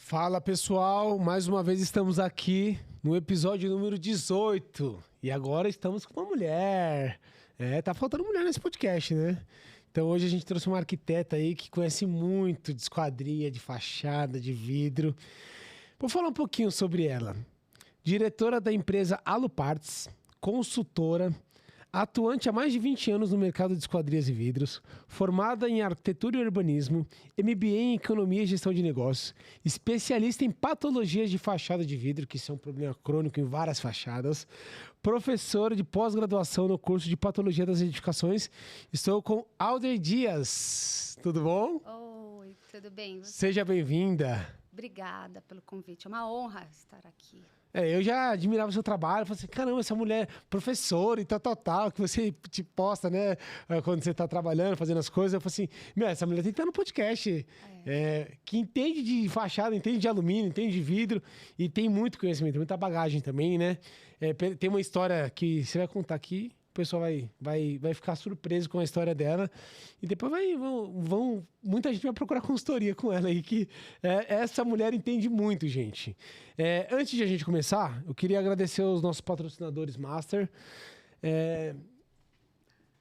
Fala pessoal, mais uma vez estamos aqui no episódio número 18 e agora estamos com uma mulher. Tá faltando mulher nesse podcast, né? Então hoje a gente trouxe uma arquiteta aí que conhece muito de esquadria, de fachada, de vidro. Vou falar um pouquinho sobre ela. Diretora da empresa Aluparts, consultora, atuante há mais de 20 anos no mercado de esquadrias e vidros, formada em arquitetura e urbanismo, MBA em economia e gestão de negócios, especialista em patologias de fachada de vidro, que isso é um problema crônico em várias fachadas, professora de pós-graduação no curso de patologia das edificações. Estou com Audrey Dias. Tudo bom? Oi, tudo bem? Seja bem-vinda. Obrigada pelo convite, é uma honra estar aqui. Eu já admirava o seu trabalho, falei assim, caramba, essa mulher professora e tal, que você te posta, né, quando você tá trabalhando, fazendo as coisas, eu falei assim, essa mulher tem que estar no podcast, que entende de fachada, entende de alumínio, entende de vidro e tem muito conhecimento, muita bagagem também, né, tem uma história que você vai contar aqui, o pessoal vai ficar surpreso com a história dela e depois muita gente vai procurar consultoria com ela aí, que essa mulher entende muito, gente. Antes de a gente começar, eu queria agradecer aos nossos patrocinadores Master.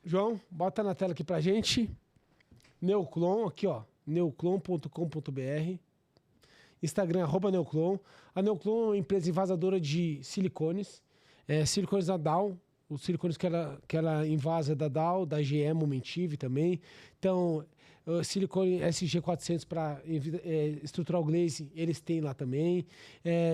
João, bota na tela aqui pra gente. Neoclon, aqui ó, neoclon.com.br. Instagram, @neoclon. A Neoclon é uma empresa envasadora de silicones. Silicones da Dow. Os silicones que ela invasa da Dow, da GE Momentive também. Então, silicone SG400 para estrutural glaze, eles têm lá também.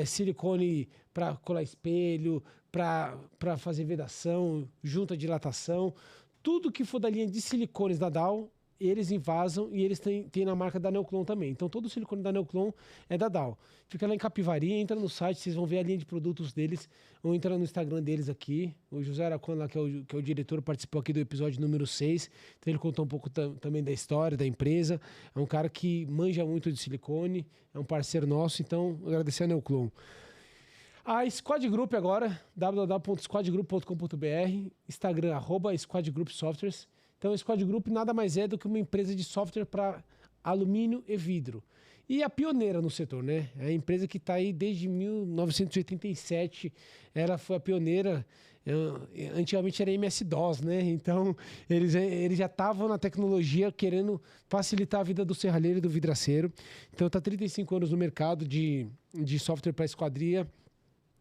Silicone para colar espelho, para fazer vedação, junta dilatação. Tudo que for da linha de silicones da Dow, eles invasam e eles têm na marca da Neoclon também. Então, todo o silicone da Neoclon é da Dow. Fica lá em Capivari, entra no site, vocês vão ver a linha de produtos deles, ou entra no Instagram deles aqui. O José Araquan, lá, que é o diretor, participou aqui do episódio número 6. Então, ele contou um pouco também da história da empresa. É um cara que manja muito de silicone, é um parceiro nosso, então, agradecer a Neoclon. A Squad Group agora, www.squadgroup.com.br, Instagram, @SquadGroupSoftwares. Então, a Squad Group nada mais é do que uma empresa de software para alumínio e vidro. E a pioneira no setor, né? É a empresa que está aí desde 1987. Ela foi a pioneira. Antigamente era MS-DOS, né? Então, eles já estavam na tecnologia querendo facilitar a vida do serralheiro e do vidraceiro. Então, está 35 anos no mercado de software para esquadria.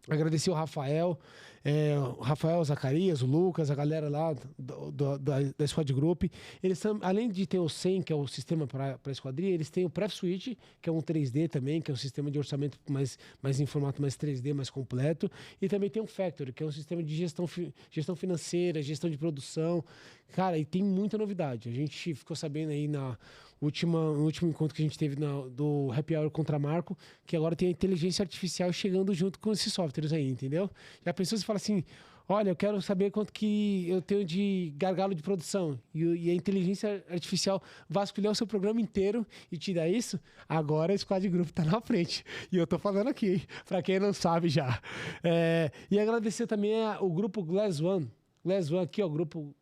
Agradecer o Rafael, o Zacarias, o Lucas, a galera lá da Squad Group. Eles além de ter o SEM, que é o sistema para esquadria, eles têm o Pref Suite, que é um 3D também, que é um sistema de orçamento mais em formato mais 3D, mais completo. E também tem o Factory, que é um sistema de gestão financeira, gestão de produção. Cara, e tem muita novidade. A gente ficou sabendo aí no último encontro que a gente teve do Happy Hour contra Marco, que agora tem a inteligência artificial chegando junto com esses softwares aí, entendeu? Já pensou, você fala assim, olha, eu quero saber quanto que eu tenho de gargalo de produção e a inteligência artificial vasculhar o seu programa inteiro e te dá isso? Agora a Squad Group tá na frente. E eu tô falando aqui, para quem não sabe já. E agradecer também o grupo Glass One. Glass One aqui, ó, grupo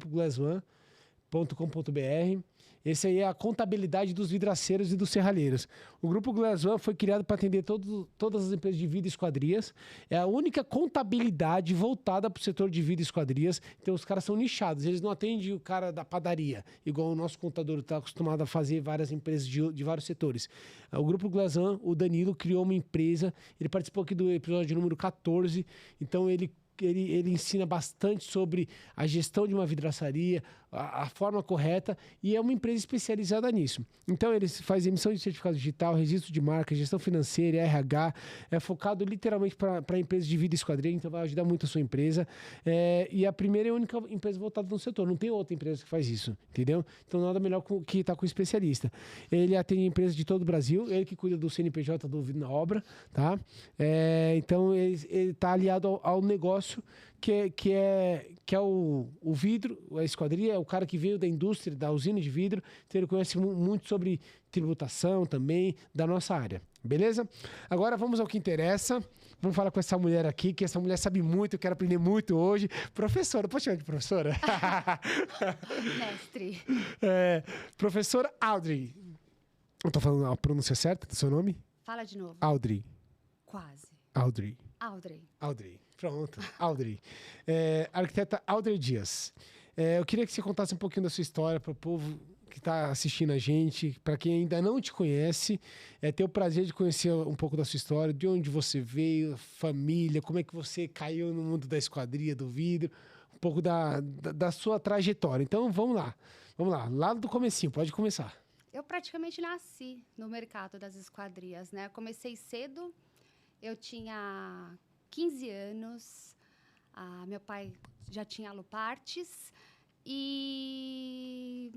glassone.com.br. Esse aí é a contabilidade dos vidraceiros e dos serralheiros. O grupo Glass One foi criado para atender todas as empresas de vidro e esquadrias. É a única contabilidade voltada para o setor de vidro e esquadrias. Então os caras são nichados. Eles não atendem o cara da padaria, igual o nosso contador está acostumado a fazer várias empresas de vários setores. O grupo Glass One, o Danilo, criou uma empresa. Ele participou aqui do episódio número 14. Então ele ensina bastante sobre a gestão de uma vidraçaria, a forma correta, e é uma empresa especializada nisso. Então, eles fazem emissão de certificado digital, registro de marca, gestão financeira, RH, é focado literalmente para empresas de vidro e esquadria, então vai ajudar muito a sua empresa. E a primeira e única empresa voltada no setor, não tem outra empresa que faz isso, entendeu? Então, nada melhor que estar com um especialista. Ele atende empresas de todo o Brasil, ele que cuida do CNPJ do Vidro na Obra, tá? Então, ele está aliado ao negócio que é o vidro, a esquadria, é o cara que veio da indústria, da usina de vidro, então ele conhece muito sobre tributação também, da nossa área, beleza? Agora vamos ao que interessa, vamos falar com essa mulher aqui, que essa mulher sabe muito, eu quero aprender muito hoje. Professora, pode chamar de professora? Mestre. Professora Audrey, eu tô falando a pronúncia certa do seu nome? Fala de novo. Audrey. Quase. Audrey. Audrey. Pronto. Audrey. Arquiteta Audrey Dias. Eu queria que você contasse um pouquinho da sua história para o povo que está assistindo a gente. Para quem ainda não te conhece, ter o prazer de conhecer um pouco da sua história, de onde você veio, família, como é que você caiu no mundo da esquadria, do vidro, um pouco da sua trajetória. Então, vamos lá. Lá do comecinho, pode começar. Eu praticamente nasci no mercado das esquadrias, né? Eu comecei cedo, eu tinha 15 anos, meu pai já tinha Alupartes e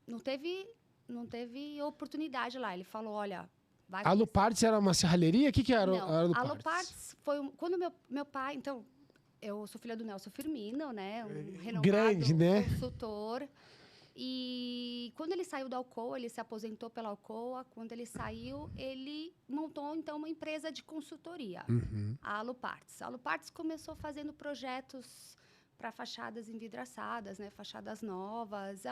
não teve oportunidade lá. Ele falou, olha, vai... Alupartes era uma serralheria? O que era Não, Alupartes? Alupartes foi quando meu pai... Então, eu sou filha do Nelson Firmino, né? Um renomado Grande, né? consultor. E quando ele saiu da Alcoa, ele se aposentou pela Alcoa. Quando ele saiu, ele montou, então, uma empresa de consultoria, a Alupartes. A Alupartes começou fazendo projetos para fachadas envidraçadas, né? Fachadas novas.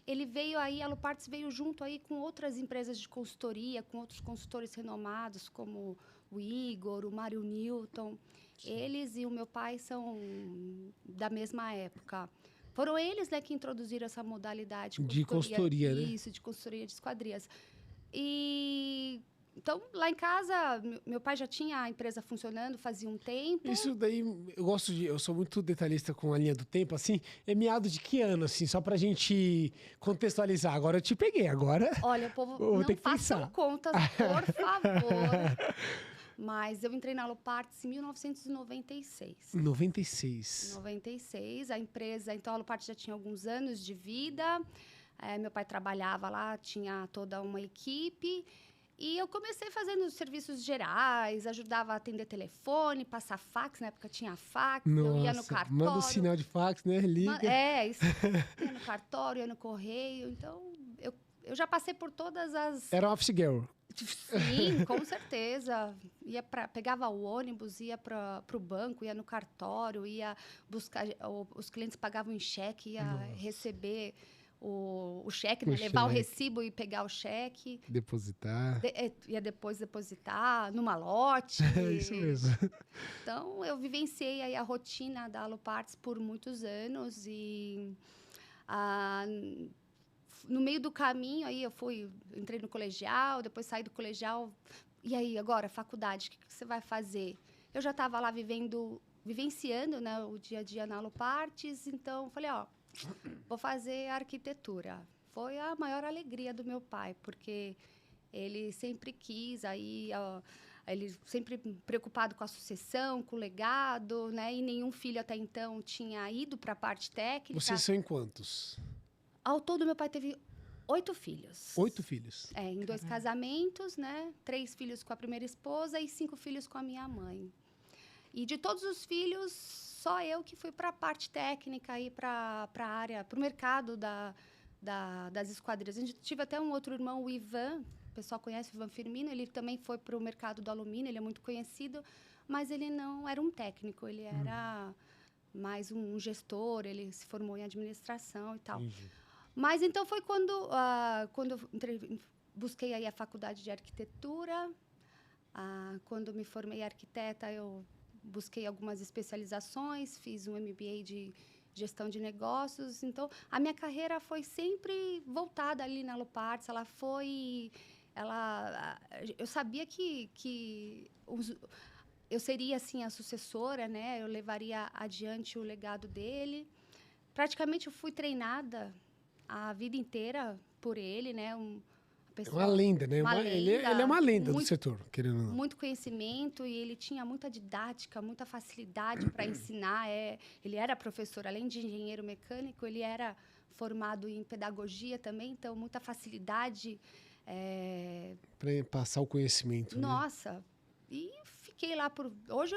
Ele veio aí, a Alupartes veio junto aí com outras empresas de consultoria, com outros consultores renomados, como o Igor, o Mário Newton. Sim. Eles e o meu pai são da mesma época. Foram eles, né, que introduziram essa modalidade de consultoria, né? Isso, de consultoria de esquadrias. E então, lá em casa, meu pai já tinha a empresa funcionando fazia um tempo. Isso daí, eu sou muito detalhista com a linha do tempo, assim, é meado de que ano, assim, só pra gente contextualizar. Agora eu te peguei, agora... Olha, o povo, não façam contas, por favor. Mas eu entrei na Alupartes em 1996. 96. A empresa, então, a Alupartes já tinha alguns anos de vida. Meu pai trabalhava lá, tinha toda uma equipe. E eu comecei fazendo serviços gerais, ajudava a atender telefone, passar fax, na época tinha fax, Nossa, eu ia no cartório. Manda um sinal de fax, né? Liga. Isso. Ia no cartório, ia no correio. Então, eu já passei por todas as... Era office girl. Sim, com certeza. Pegava o ônibus, ia para o banco, ia no cartório, ia buscar... Os clientes pagavam em cheque, ia receber... O cheque, né? Levar o recibo e pegar o cheque. Depositar. Ia depois depositar no malote. É isso mesmo. Então, eu vivenciei aí a rotina da Alupartes por muitos anos e no meio do caminho aí entrei no colegial, depois saí do colegial. E aí, agora, faculdade, o que você vai fazer? Eu já estava lá vivenciando, né, o dia a dia na Alupartes, então falei, vou fazer arquitetura. Foi a maior alegria do meu pai, porque ele sempre quis, ele sempre preocupado com a sucessão, com o legado, né? E nenhum filho até então tinha ido para a parte técnica. Vocês são em quantos? Ao todo, meu pai teve 8 filhos. 8 filhos? Em 2 casamentos, né? 3 filhos com a primeira esposa e 5 filhos com a minha mãe. E de todos os filhos... Só eu que fui para a parte técnica e para a área, para o mercado das esquadrias. A gente tive até um outro irmão, o Ivan, o pessoal conhece o Ivan Firmino, ele também foi para o mercado do alumínio, ele é muito conhecido, mas ele não era um técnico, ele era mais um gestor, ele se formou em administração e tal. Mas então foi quando eu busquei aí a faculdade de arquitetura, quando me formei arquiteta, eu busquei algumas especializações, fiz um MBA de gestão de negócios. Então, a minha carreira foi sempre voltada ali na Alupartes. Eu sabia que eu seria, assim, a sucessora, né? Eu levaria adiante o legado dele. Praticamente, eu fui treinada a vida inteira por ele, né? Uma lenda, né? Ele é uma lenda do setor, querendo ou não. Muito conhecimento e ele tinha muita didática, muita facilidade para ensinar. Ele era professor, além de engenheiro mecânico, ele era formado em pedagogia também, então muita facilidade. Para passar o conhecimento. Nossa, né? E fiquei lá por... Hoje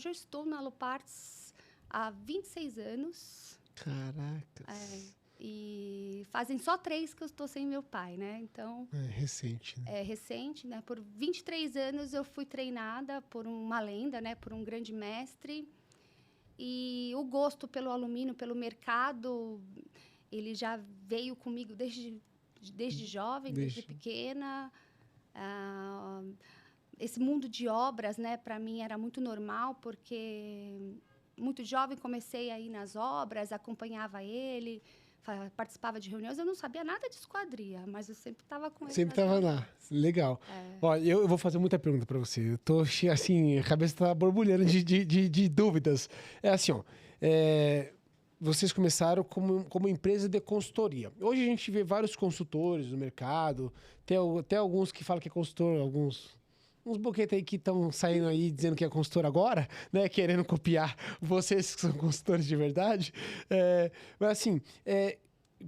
eu estou na Alupartes há 26 anos. Caracas. E fazem só 3 que eu estou sem meu pai, né? Então... É recente, né? É recente, né? Por 23 anos eu fui treinada por uma lenda, né? Por um grande mestre. E o gosto pelo alumínio, pelo mercado, ele já veio comigo desde jovem, desde pequena. esse mundo de obras, né, para mim era muito normal, porque muito jovem comecei a ir nas obras, acompanhava ele, participava de reuniões. Eu não sabia nada de esquadria, mas eu sempre estava com ele. Sempre estava lá. Legal. Ó, eu vou fazer muita pergunta para você. Eu tô assim, a cabeça tá borbulhando de dúvidas. É assim, ó. Vocês começaram como empresa de consultoria. Hoje a gente vê vários consultores no mercado. Tem até alguns que falam que é consultor, uns boquetes aí que estão saindo aí dizendo que é consultor agora, né? Querendo copiar vocês que são consultores de verdade. Mas assim,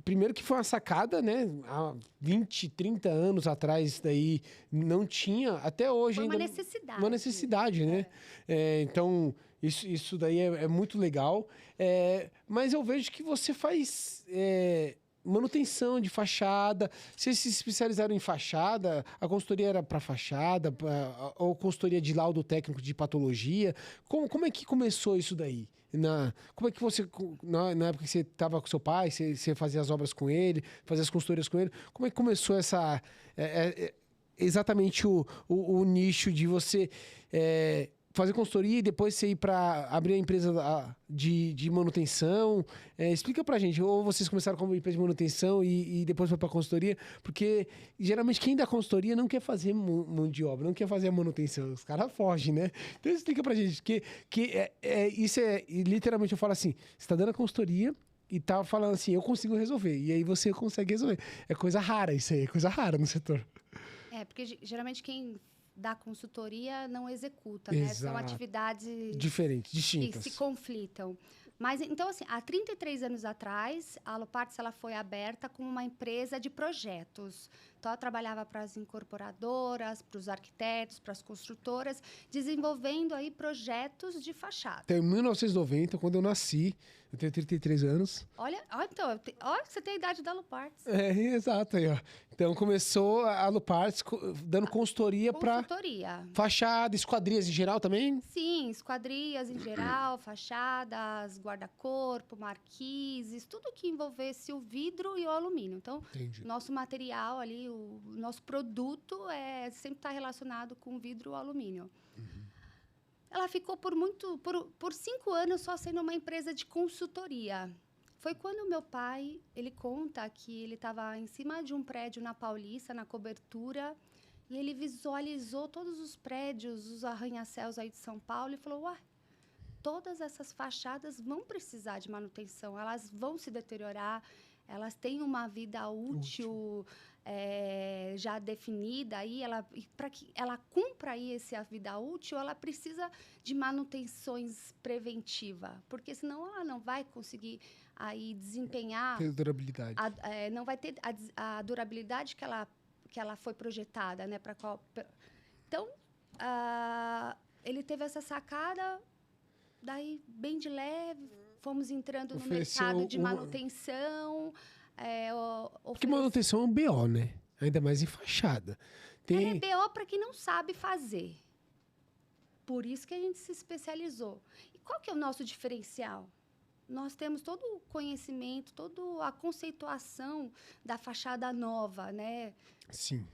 primeiro que foi uma sacada, né? Há 20, 30 anos atrás daí não tinha, até hoje Foi ainda... Uma necessidade, né? Então, isso daí é muito legal. Mas eu vejo que você faz... manutenção de fachada. Vocês se especializaram em fachada? A consultoria era para fachada? Ou consultoria de laudo técnico de patologia? Como é que começou isso daí? Como é que você, na época que você estava com seu pai, você fazia as obras com ele, fazia as consultorias com ele, como é que começou exatamente o nicho de você fazer consultoria e depois você ir para abrir a empresa de manutenção? Explica pra gente. Ou vocês começaram como empresa de manutenção e depois foi para consultoria? Porque geralmente quem dá consultoria não quer fazer mão de obra, não quer fazer a manutenção. Os caras fogem, né? Então explica pra gente. Isso literalmente eu falo assim, você está dando a consultoria e tá falando assim, eu consigo resolver. E aí você consegue resolver. É coisa rara isso aí, é coisa rara no setor. Porque geralmente quem da consultoria não executa, né? São atividades diferentes, distintas, que se conflitam. Mas, então, assim, há 33 anos atrás, a Aluparts ela foi aberta como uma empresa de projetos. Então, ela trabalhava para as incorporadoras, para os arquitetos, para as construtoras, desenvolvendo aí projetos de fachada. Até em 1990, quando eu nasci, eu tenho 33 anos. Olha, então, você tem a idade da Aluparts. Exato aí, ó. Então começou a Aluparts dando consultoria para fachada, esquadrias em geral também? Sim, esquadrias em geral, fachadas, guarda-corpo, marquises, tudo que envolvesse o vidro e o alumínio. Então, nosso material ali, o nosso produto sempre está relacionado com vidro ou alumínio. Ela ficou por 5 anos só sendo uma empresa de consultoria. Foi quando meu pai, ele conta que ele estava em cima de um prédio na Paulista, na cobertura, e ele visualizou todos os prédios, os arranha-céus aí de São Paulo, e falou, todas essas fachadas vão precisar de manutenção, elas vão se deteriorar, elas têm uma vida útil. Já definida, para que ela cumpra aí essa vida útil, ela precisa de manutenções preventivas, porque senão ela não vai conseguir aí desempenhar... Ter durabilidade. Não vai ter a durabilidade que ela foi projetada, né? Então, ele teve essa sacada, daí, bem de leve, fomos entrando no mercado de manutenção... Porque manutenção é um BO, né? Ainda mais em fachada. É BO para quem não sabe fazer. Por isso que a gente se especializou. E qual que é o nosso diferencial? Nós temos todo o conhecimento, toda a conceituação da fachada nova, né? Sim.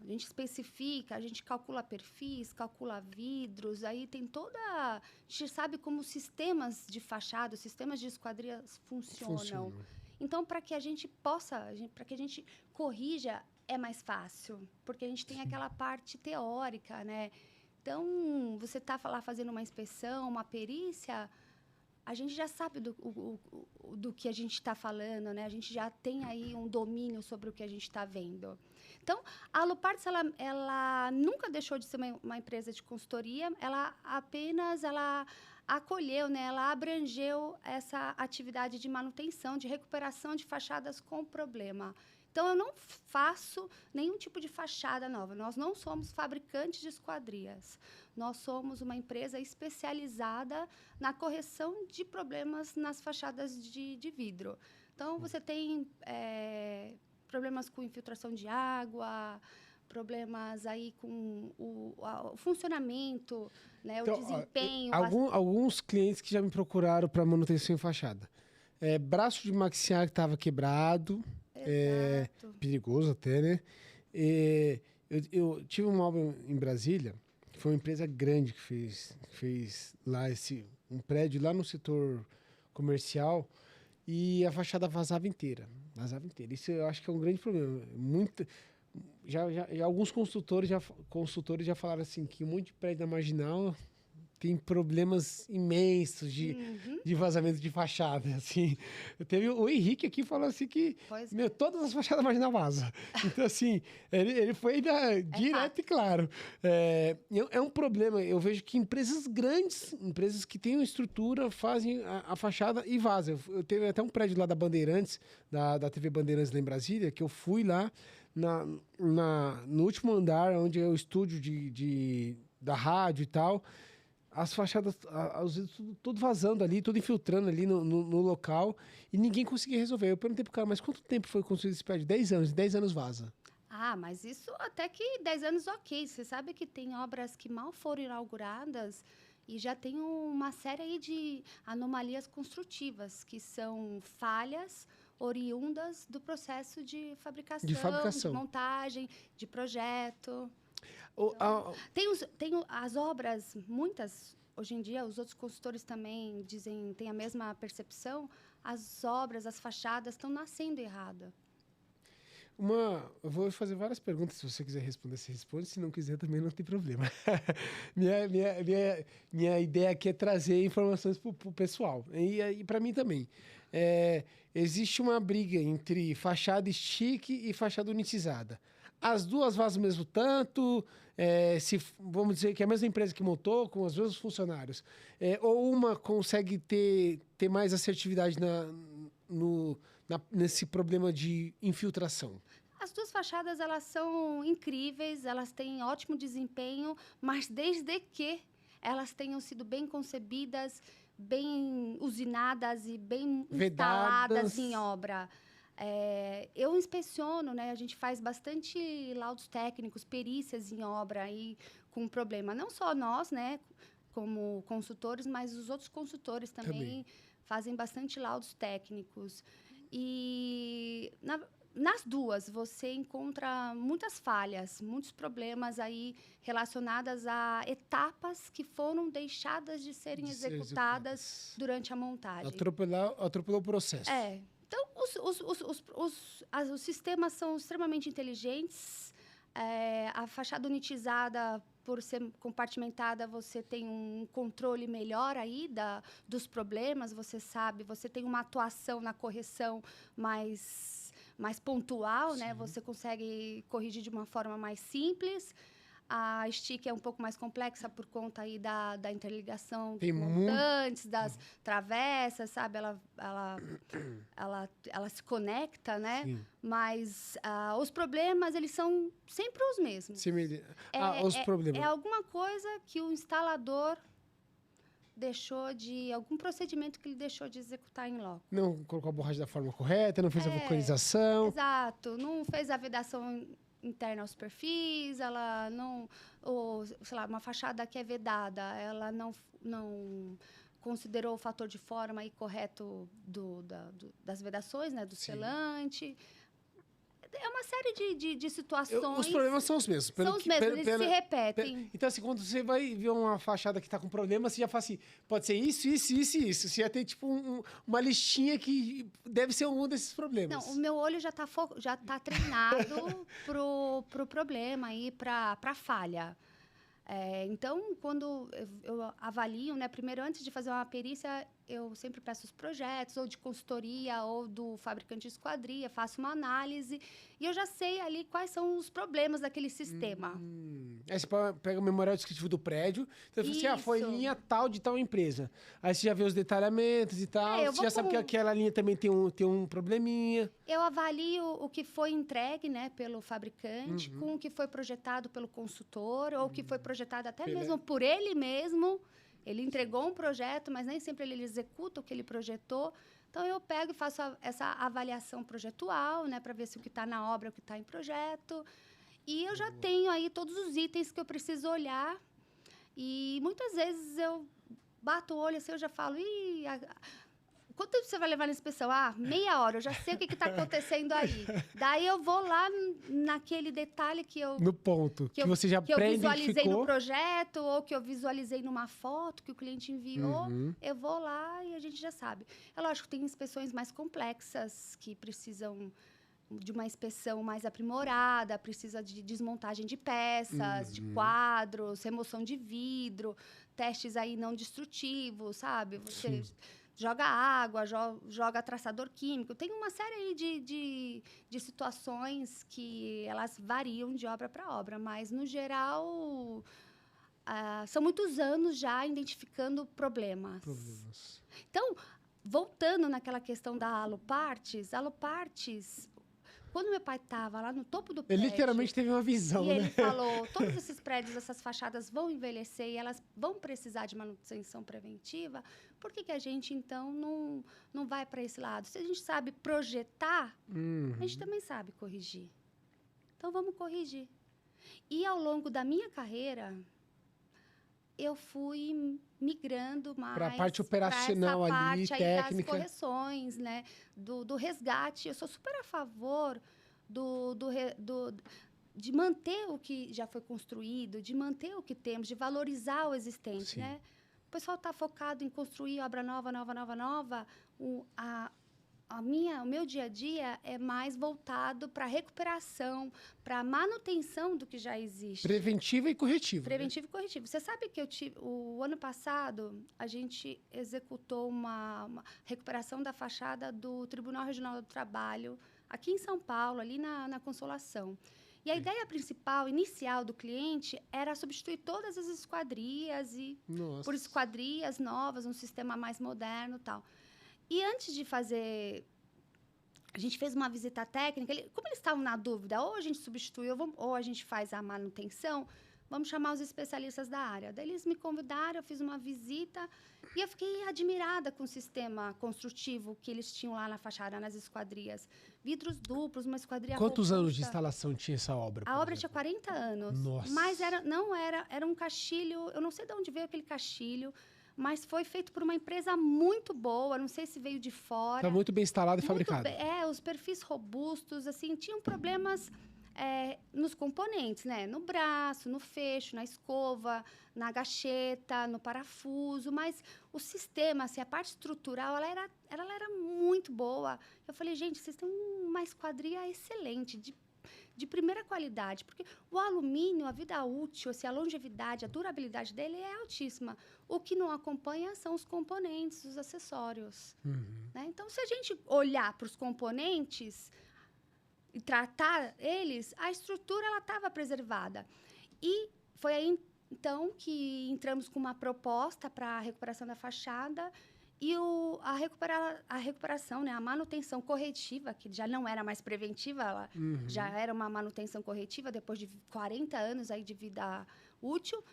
A gente especifica, a gente calcula perfis, calcula vidros, aí tem toda... A gente sabe como os sistemas de fachada, os sistemas de esquadrias funcionam. Então, para que a gente para que a gente corrija, é mais fácil, porque a gente tem aquela parte teórica, né? Então, você está lá fazendo uma inspeção, uma perícia, a gente já sabe do que a gente está falando, né? A gente já tem aí um domínio sobre o que a gente está vendo. Então, a Aluparts, ela nunca deixou de ser uma empresa de consultoria, ela apenas acolheu, né? Ela abrangeu essa atividade de manutenção, de recuperação de fachadas com problema. Então, eu não faço nenhum tipo de fachada nova. Nós não somos fabricantes de esquadrias. Nós somos uma empresa especializada na correção de problemas nas fachadas de vidro. Então, você tem problemas com infiltração de água, problemas aí com o funcionamento, né, então, o desempenho. Alguns clientes que já me procuraram para manutenção em fachada. Braço de maxiar que estava quebrado, perigoso até, né? Eu tive uma obra em Brasília, foi uma empresa grande que fez lá um prédio lá no setor comercial e a fachada vazava inteira. Vazava inteira. Isso eu acho que é um grande problema. Já alguns consultores já falaram assim que um monte de prédio da Marginal tem problemas imensos de vazamento de fachada, assim. Teve o Henrique aqui falando assim que, todas as fachadas Marginal vazam. Então, assim, ele foi direto e claro. É um problema. Eu vejo que empresas grandes, empresas que têm uma estrutura, fazem a fachada e vazam. Eu teve até um prédio lá da Bandeirantes, da TV Bandeirantes lá em Brasília, que eu fui lá no último andar, onde é o estúdio da rádio e tal. As fachadas, tudo vazando ali, tudo infiltrando ali no local e ninguém conseguia resolver. Eu perguntei pro cara, mas quanto tempo foi construído esse prédio? 10 anos. 10 anos vaza. Ah, mas isso até que 10 anos ok. Você sabe que tem obras que mal foram inauguradas e já tem uma série aí de anomalias construtivas, que são falhas oriundas do processo de fabricação, de montagem, de projeto. Então, tem as obras, muitas, hoje em dia, os outros consultores também têm a mesma percepção, as obras, as fachadas estão nascendo errada. Eu vou fazer várias perguntas, se você quiser responder, você responde, se não quiser também não tem problema. minha ideia aqui é trazer informações para o pessoal, e para mim também. Existe uma briga entre fachada stick e fachada unitizada. As duas vazam o mesmo tanto, vamos dizer que é a mesma empresa que montou, com os mesmos funcionários. Ou uma consegue ter mais assertividade nesse problema de infiltração? As duas fachadas, elas são incríveis, elas têm ótimo desempenho, mas desde que elas tenham sido bem concebidas, bem usinadas e bem instaladas em obra. Eu inspeciono, né? A gente faz bastante laudos técnicos, perícias em obra aí com problema. Não só nós, né, como consultores, mas os outros consultores também fazem bastante laudos técnicos. E nas duas você encontra muitas falhas, muitos problemas aí relacionados a etapas que foram deixadas de serem executadas durante a montagem. Atropelou o processo. Então, os sistemas são extremamente inteligentes. A fachada unitizada, por ser compartimentada, você tem um controle melhor aí dos problemas. Você sabe, você tem uma atuação na correção mais pontual, né? Você consegue corrigir de uma forma mais simples. A stick é um pouco mais complexa por conta aí da interligação dos montantes, das travessas, sabe? Ela se conecta, né? Sim. Mas os problemas, eles são sempre os mesmos. Os problemas. É alguma coisa que o instalador algum procedimento que ele deixou de executar em loco. Não colocou a borracha da forma correta, não fez a vulcanização. Exato, não fez a vedação interna aos perfis, ela não, sei lá, uma fachada que é vedada, ela não considerou o fator de forma aí correto das vedações, né, do selante. É uma série de situações. Os problemas são os mesmos. Eles se repetem. Então, assim, quando você vai ver uma fachada que está com problema, você já fala assim, pode ser isso, isso, isso e isso. Você já tem, tipo, uma listinha que deve ser um desses problemas. Não, o meu olho já está treinado pro problema aí, pra falha. Então, quando eu avalio, né, primeiro, antes de fazer uma perícia, eu sempre peço os projetos, ou de consultoria, ou do fabricante de esquadria, faço uma análise, e eu já sei ali quais são os problemas daquele sistema. Aí você pega o memorial descritivo do prédio, então você fala assim, foi linha tal de tal empresa. Aí você já vê os detalhamentos e tal, você já sabe que aquela linha também tem um probleminha. Eu avalio o que foi entregue, né, pelo fabricante, com o que foi projetado pelo consultor, ou o que foi projetado até mesmo por ele mesmo. Ele entregou um projeto, mas nem sempre ele executa o que ele projetou. Então, eu pego e faço essa avaliação projetual, né, para ver se o que está na obra é o que está em projeto. E eu já tenho aí todos os itens que eu preciso olhar. E muitas vezes eu bato o olho assim, eu já falo, quanto tempo você vai levar na inspeção? Meia hora, eu já sei o que está acontecendo aí. Daí eu vou lá naquele detalhe que eu... No ponto, que você já que eu visualizei pré-identificou. no projeto ou que eu visualizei numa foto que o cliente enviou, eu vou lá e a gente já sabe. É lógico, tem inspeções mais complexas que precisam de uma inspeção mais aprimorada, precisa de desmontagem de peças, de quadros, remoção de vidro, testes aí não destrutivos, sabe? Você joga água, joga traçador químico. Tem uma série aí de situações que elas variam de obra para obra, mas, no geral, são muitos anos já identificando problemas. Então, voltando naquela questão da Alupartes, quando meu pai estava lá no topo do prédio... Ele literalmente teve uma visão, e né? ele falou, todos esses prédios, essas fachadas vão envelhecer e elas vão precisar de manutenção preventiva, por que a gente, então, não vai para esse lado? Se a gente sabe projetar, a gente também sabe corrigir. Então, vamos corrigir. E, ao longo da minha carreira, eu fui migrando mais para a parte operacional ali, técnica. das correções, né? Do resgate. Eu sou super a favor de manter o que já foi construído, de manter o que temos, de valorizar o existente, né? O pessoal está focado em construir obra nova. O meu dia a dia é mais voltado para a recuperação, para a manutenção do que já existe. Preventiva e corretiva. Preventivo e corretivo. Você sabe que o ano passado, a gente executou uma recuperação da fachada do Tribunal Regional do Trabalho, aqui em São Paulo, ali na Consolação. E a ideia principal, inicial do cliente, era substituir todas as esquadrias por esquadrias novas, um sistema mais moderno e tal. E antes de fazer... A gente fez uma visita técnica. Como eles estavam na dúvida, ou a gente substitui ou a gente faz a manutenção, vamos chamar os especialistas da área. Daí eles me convidaram, eu fiz uma visita e eu fiquei admirada com o sistema construtivo que eles tinham lá na fachada, nas esquadrias. Vidros duplos, uma esquadria Quantos anos de instalação tinha essa obra? A obra tinha 40 anos. Nossa. Mas era um caixilho, eu não sei de onde veio aquele caixilho, mas foi feito por uma empresa muito boa, não sei se veio de fora. Está muito bem instalado e fabricado. Os perfis robustos, assim, tinham problemas nos componentes, né? No braço, no fecho, na escova, na gacheta, no parafuso, mas o sistema, assim, a parte estrutural, ela era muito boa. Eu falei, gente, vocês têm uma esquadria excelente, de primeira qualidade, porque o alumínio, a vida útil, assim, a longevidade, a durabilidade dele é altíssima. O que não acompanha são os componentes, os acessórios. Né? Então, se a gente olhar para os componentes e tratar eles, a estrutura estava preservada. E foi aí, então, que entramos com uma proposta para a recuperação da fachada. E a recuperação, né, a manutenção corretiva, que já não era mais preventiva, ela já era uma manutenção corretiva, depois de 40 anos aí de vida útil,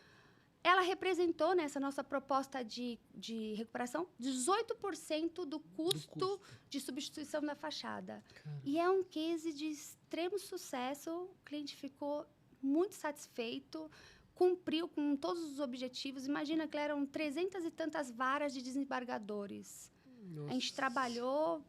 ela representou, nessa nossa proposta de recuperação, 18% do custo de substituição da fachada. Caramba. E é um case de extremo sucesso, o cliente ficou muito satisfeito, cumpriu com todos os objetivos. Imagina que eram 300 e tantas varas de desembargadores. Nossa. A gente trabalhou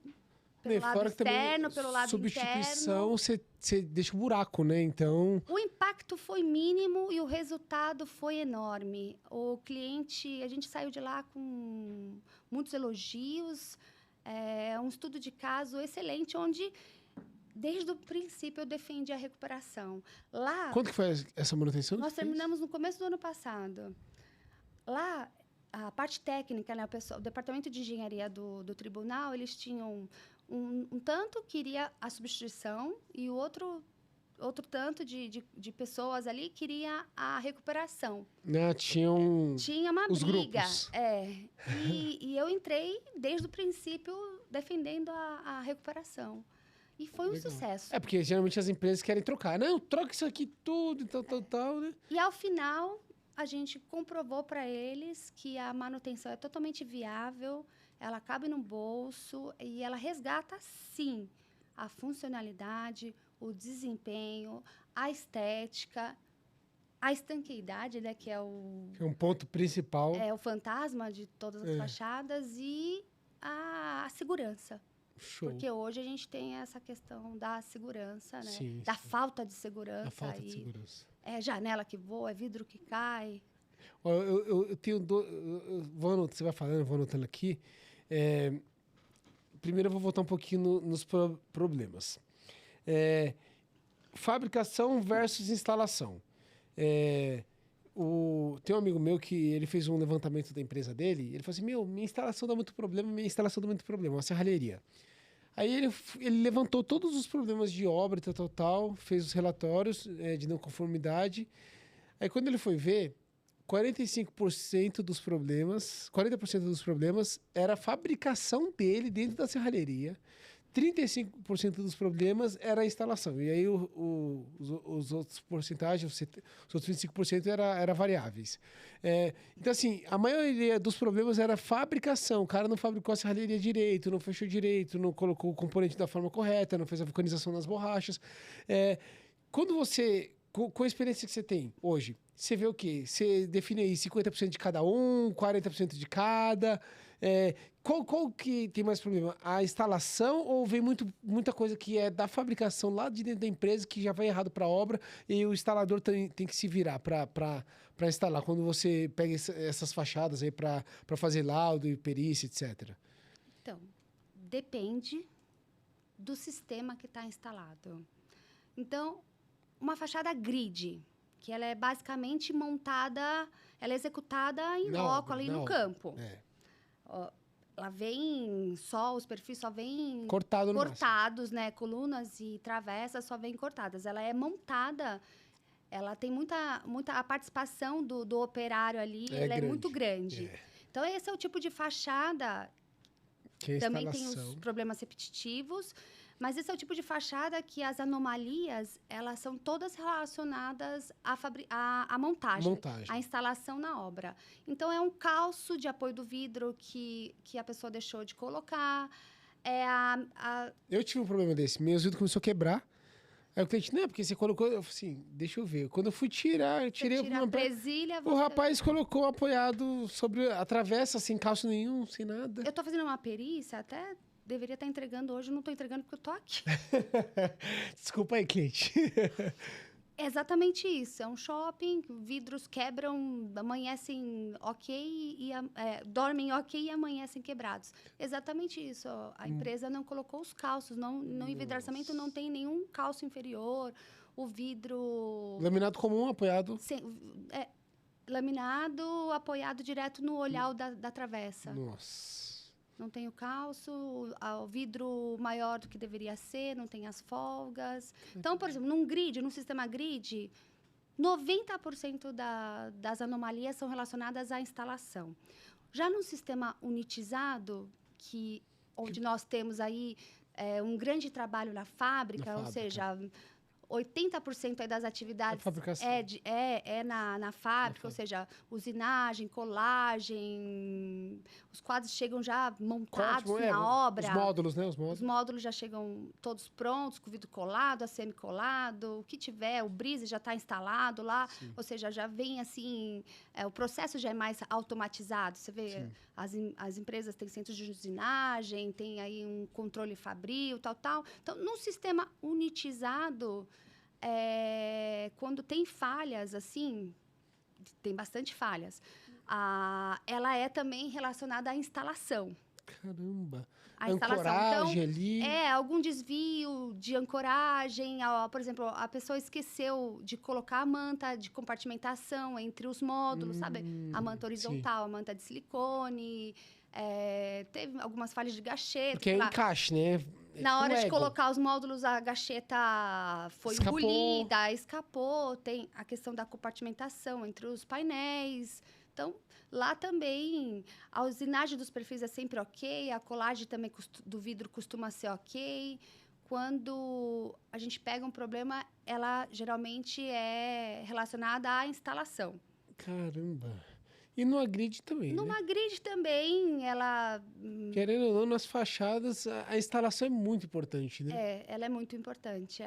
pelo lado externo, pelo lado substituição, você deixa um buraco, né? Então... O impacto foi mínimo e o resultado foi enorme. O cliente, a gente saiu de lá com muitos elogios, um estudo de caso excelente, onde... Desde o princípio, eu defendi a recuperação. Lá... Quanto que foi essa manutenção? Nós terminamos no começo do ano passado. Lá, a parte técnica, né, o departamento de engenharia do tribunal, eles tinham um tanto que queria a substituição e o outro tanto de pessoas ali queria a recuperação. Tinha uma briga. Grupos. E eu entrei, desde o princípio, defendendo a recuperação. E foi um sucesso. Porque geralmente as empresas querem trocar. Não, troca isso aqui tudo e tal, né? E ao final, a gente comprovou para eles que a manutenção é totalmente viável, ela cabe no bolso e ela resgata, sim, a funcionalidade, o desempenho, a estética, a estanqueidade, né, que é um ponto principal. É o fantasma de todas as fachadas, e a segurança. Show. Porque hoje a gente tem essa questão da segurança, né? Sim, Da sim. falta de segurança. A falta de e segurança. É janela que voa, é vidro que cai. Ó, eu tenho vou anotando, você vai falando, eu vou anotando aqui. Primeiro eu vou voltar um pouquinho nos problemas. Fabricação versus instalação. Tem um amigo meu que ele fez um levantamento da empresa dele. Ele falou assim: minha instalação dá muito problema, uma serralheria. Aí ele levantou todos os problemas de obra, tal, fez os relatórios de não conformidade. Aí quando ele foi ver, 40% dos problemas era a fabricação dele dentro da serralheria. 35% dos problemas era a instalação. E aí os outros porcentagens, os outros 25% era variáveis. Então, assim, a maioria dos problemas era a fabricação. O cara não fabricou a serralheria direito, não fechou direito, não colocou o componente da forma correta, não fez a vulcanização nas borrachas. Quando você, com a experiência que você tem hoje, você vê o quê? Você define aí 50% de cada um, 40% de cada. Qual que tem mais problema? A instalação ou vem muita coisa que é da fabricação lá de dentro da empresa que já vai errado para a obra e o instalador tem que se virar para instalar? Quando você pega essas fachadas aí para fazer laudo e perícia, etc. Então, depende do sistema que está instalado. Então, uma fachada grid, que ela é basicamente montada, ela é executada em loco, ali no campo. Ela vem só, os perfis só vêm cortados, né? Colunas e travessas só vêm cortadas. Ela é montada, ela tem muita a participação do operário ali, ela é muito grande. Então, esse é o tipo de fachada. Também tem os problemas repetitivos, mas esse é o tipo de fachada que as anomalias, elas são todas relacionadas à montagem, à instalação na obra. Então, é um calço de apoio do vidro que a pessoa deixou de colocar. Eu tive um problema desse. Meu vidro começou a quebrar. Aí o cliente, não, porque você colocou... Eu falei assim, deixa eu ver. Quando eu fui tirar, eu tirei uma presilha... O rapaz colocou apoiado sobre a travessa, sem calço nenhum, sem nada. Eu tô fazendo uma perícia, até deveria estar entregando hoje, não tô entregando porque eu tô aqui. Desculpa aí, cliente. É exatamente isso. É um shopping, vidros quebram, amanhecem ok, dormem ok e amanhecem quebrados. Exatamente isso. A empresa não colocou os calços, no envidraçamento não tem nenhum calço inferior. O vidro... Laminado comum, apoiado... laminado, apoiado direto no olhar da travessa. Nossa... Não tem o calço, o vidro maior do que deveria ser, não tem as folgas. Então, por exemplo, num sistema grid, 90% das anomalias são relacionadas à instalação. Já num sistema unitizado, onde nós temos aí um grande trabalho na fábrica, ou seja... 80% das atividades na fábrica, ou seja, usinagem, colagem, os quadros chegam já montados na obra. Os módulos, né? Os módulos já chegam todos prontos, com o vidro colado, ACM colado, o que tiver, o brise já está instalado lá, Sim. Ou seja, já vem assim, o processo já é mais automatizado. Você vê, as empresas têm centros de usinagem, tem aí um controle fabril, tal. Então, num sistema unitizado, quando tem falhas, assim, tem bastante falhas, ela é também relacionada à instalação. Caramba! A instalação. Ancoragem ali... algum desvio de ancoragem. Por exemplo, a pessoa esqueceu de colocar a manta de compartimentação entre os módulos, sabe? A manta horizontal, a manta de silicone. Teve algumas falhas de gacheta. Porque é encaixe, né? Na hora de colocar os módulos, a gacheta foi engolida, escapou. Tem a questão da compartimentação entre os painéis. Então, lá também, a usinagem dos perfis é sempre ok, a colagem também do vidro costuma ser ok. Quando a gente pega um problema, ela geralmente é relacionada à instalação. Caramba! E numa grid também, Numa grid também, ela... Querendo ou não, nas fachadas, a instalação é muito importante, né? Ela é muito importante.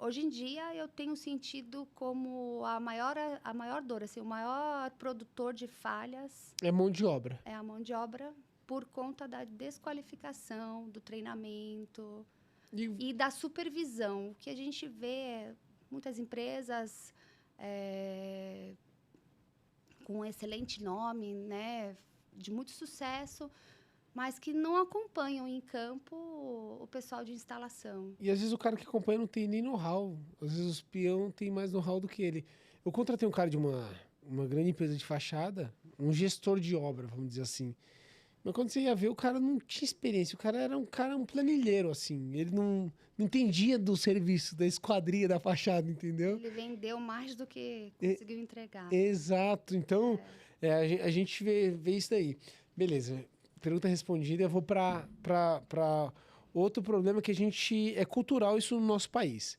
Hoje em dia, eu tenho sentido como a maior dor, assim, o maior produtor de falhas... É mão de obra. É a mão de obra por conta da desqualificação, do treinamento E e da supervisão. O que a gente vê muitas empresas com um excelente nome, né, de muito sucesso, mas que não acompanham em campo o pessoal de instalação. às vezes o cara que acompanha não tem nem know-how. Às vezes o peão tem mais know-how do que ele. Eu contratei um cara de uma grande empresa de fachada, um gestor de obra, vamos dizer assim. Mas quando você ia ver, o cara não tinha experiência. O cara era um planilheiro, assim. Ele não entendia do serviço, da esquadria, da fachada, entendeu? Ele vendeu mais do que conseguiu entregar. Exato. Então, a gente vê isso daí. Beleza. Pergunta respondida. Eu vou para outro problema que a gente... É cultural isso no nosso país.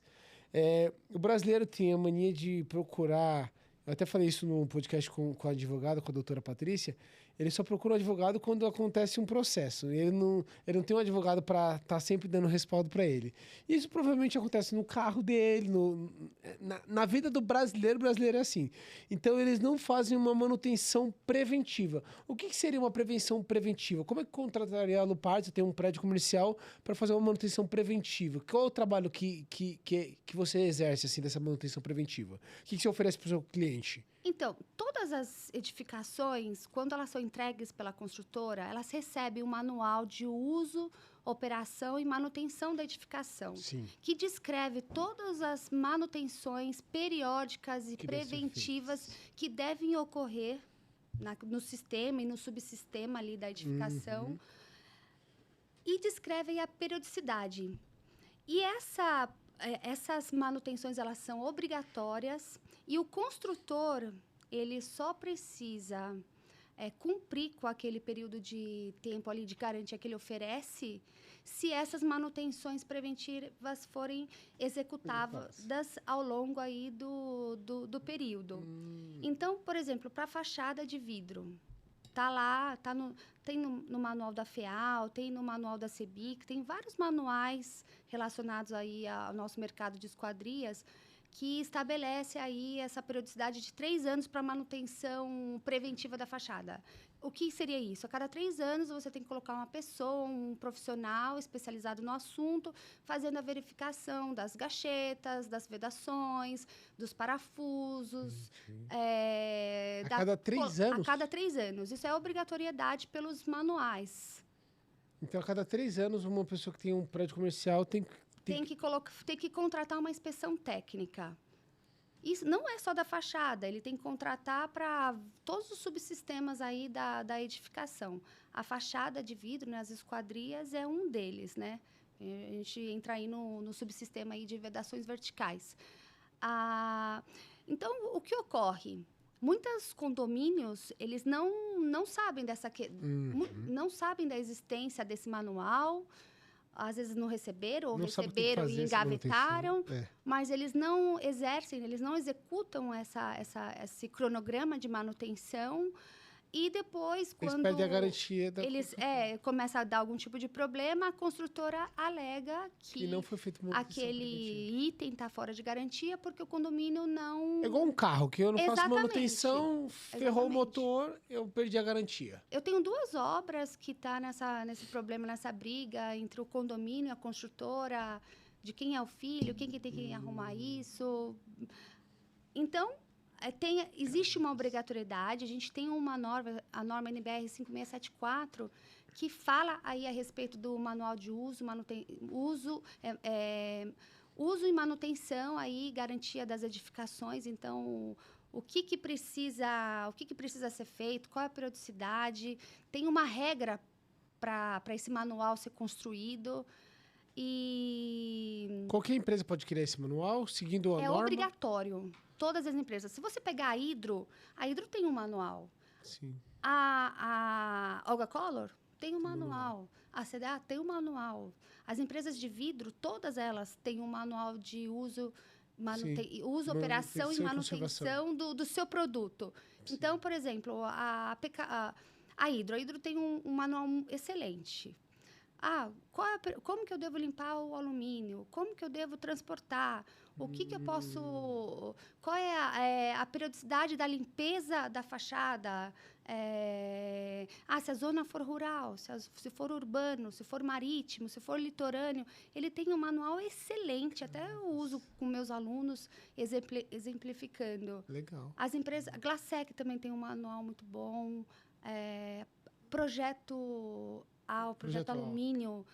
O brasileiro tem a mania de procurar... Eu até falei isso no podcast com a advogada, com a doutora Patrícia. Ele só procura um advogado quando acontece um processo. Ele não tem um advogado para estar sempre dando respaldo para ele. Isso provavelmente acontece no carro dele, na vida do brasileiro. O brasileiro é assim. Então, eles não fazem uma manutenção preventiva. O que seria uma prevenção preventiva? Como é que contrataria a Lupar, tem um prédio comercial, para fazer uma manutenção preventiva? Qual é o trabalho que você exerce assim, dessa manutenção preventiva? O que você oferece para o seu cliente? Então, todas as edificações, quando elas são entregues pela construtora, elas recebem um manual de uso, operação e manutenção da edificação, Sim. que descreve todas as manutenções periódicas e Que preventivas que devem ocorrer no sistema e no subsistema ali da edificação, e descrevem a periodicidade. E essas manutenções, elas são obrigatórias, e o construtor, ele só precisa cumprir com aquele período de tempo ali de garantia que ele oferece, se essas manutenções preventivas forem executadas ao longo aí do período. Então, por exemplo, para a fachada de vidro, tá lá, tem no manual da FEAL, tem no manual da CEBIC, tem vários manuais relacionados aí ao nosso mercado de esquadrias, que estabelece aí essa periodicidade de 3 anos para manutenção preventiva da fachada. O que seria isso? A cada 3 anos, você tem que colocar uma pessoa, um profissional especializado no assunto, fazendo a verificação das gachetas, das vedações, dos parafusos. A cada 3 anos? A cada 3 anos. Isso é obrigatoriedade pelos manuais. Então, a cada 3 anos, uma pessoa que tem um prédio comercial tem que contratar uma inspeção técnica. Isso não é só da fachada, ele tem que contratar para todos os subsistemas aí da edificação. A fachada de vidro, né, as esquadrias, é um deles, né? A gente entra aí no subsistema aí de vedações verticais. Então, o que ocorre? Muitos condomínios, eles não sabem não sabem da existência desse manual. Às vezes não receberam, ou receberam e engavetaram, mas eles não exercem, eles não executam esse cronograma de manutenção. E depois, quando perdem a garantia eles começam a dar algum tipo de problema, a construtora alega que não foi feito aquele item está fora de garantia porque o condomínio não... É igual um carro, que eu não faço manutenção, ferrou o motor, eu perdi a garantia. Eu tenho 2 obras que estão nesse problema, nessa briga entre o condomínio e a construtora, de quem é o filho, quem que tem que arrumar isso. Então, existe uma obrigatoriedade, a gente tem uma norma, a norma NBR 5674, que fala aí a respeito do manual de uso e manutenção, aí, garantia das edificações. Então, o que precisa ser feito, qual é a periodicidade, tem uma regra para esse manual ser construído. E qualquer empresa pode criar esse manual, seguindo a norma? É obrigatório. Todas as empresas. Se você pegar a Hidro tem um manual. Sim. A Olga Color tem um manual. A CDA tem um manual. As empresas de vidro, todas elas têm um manual de uso, operação e manutenção do seu produto. Sim. Então, por exemplo, a Hidro tem um manual excelente. Como que eu devo limpar o alumínio? Como que eu devo transportar? O que eu posso... Qual é a periodicidade da limpeza da fachada. Se a zona for rural, se for urbano, se for marítimo, se for litorâneo, ele tem um manual excelente, até eu uso com meus alunos, exemplificando. Legal. As empresas, a Glassec também tem um manual muito bom, projeto alumínio,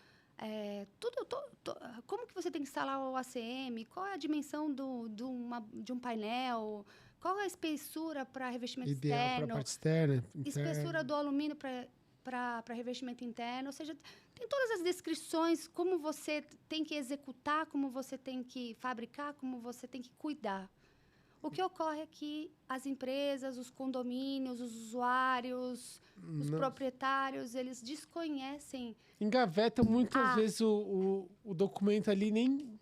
como que você tem que instalar o ACM, qual é a dimensão de um painel, qual é a espessura para revestimento ideal externo, para parte externa, espessura do alumínio para revestimento interno, ou seja, tem todas as descrições, como você tem que executar, como você tem que fabricar, como você tem que cuidar. O que ocorre é que as empresas, os condomínios, os usuários, os proprietários, eles desconhecem. Engavetam muitas vezes o documento ali, nem...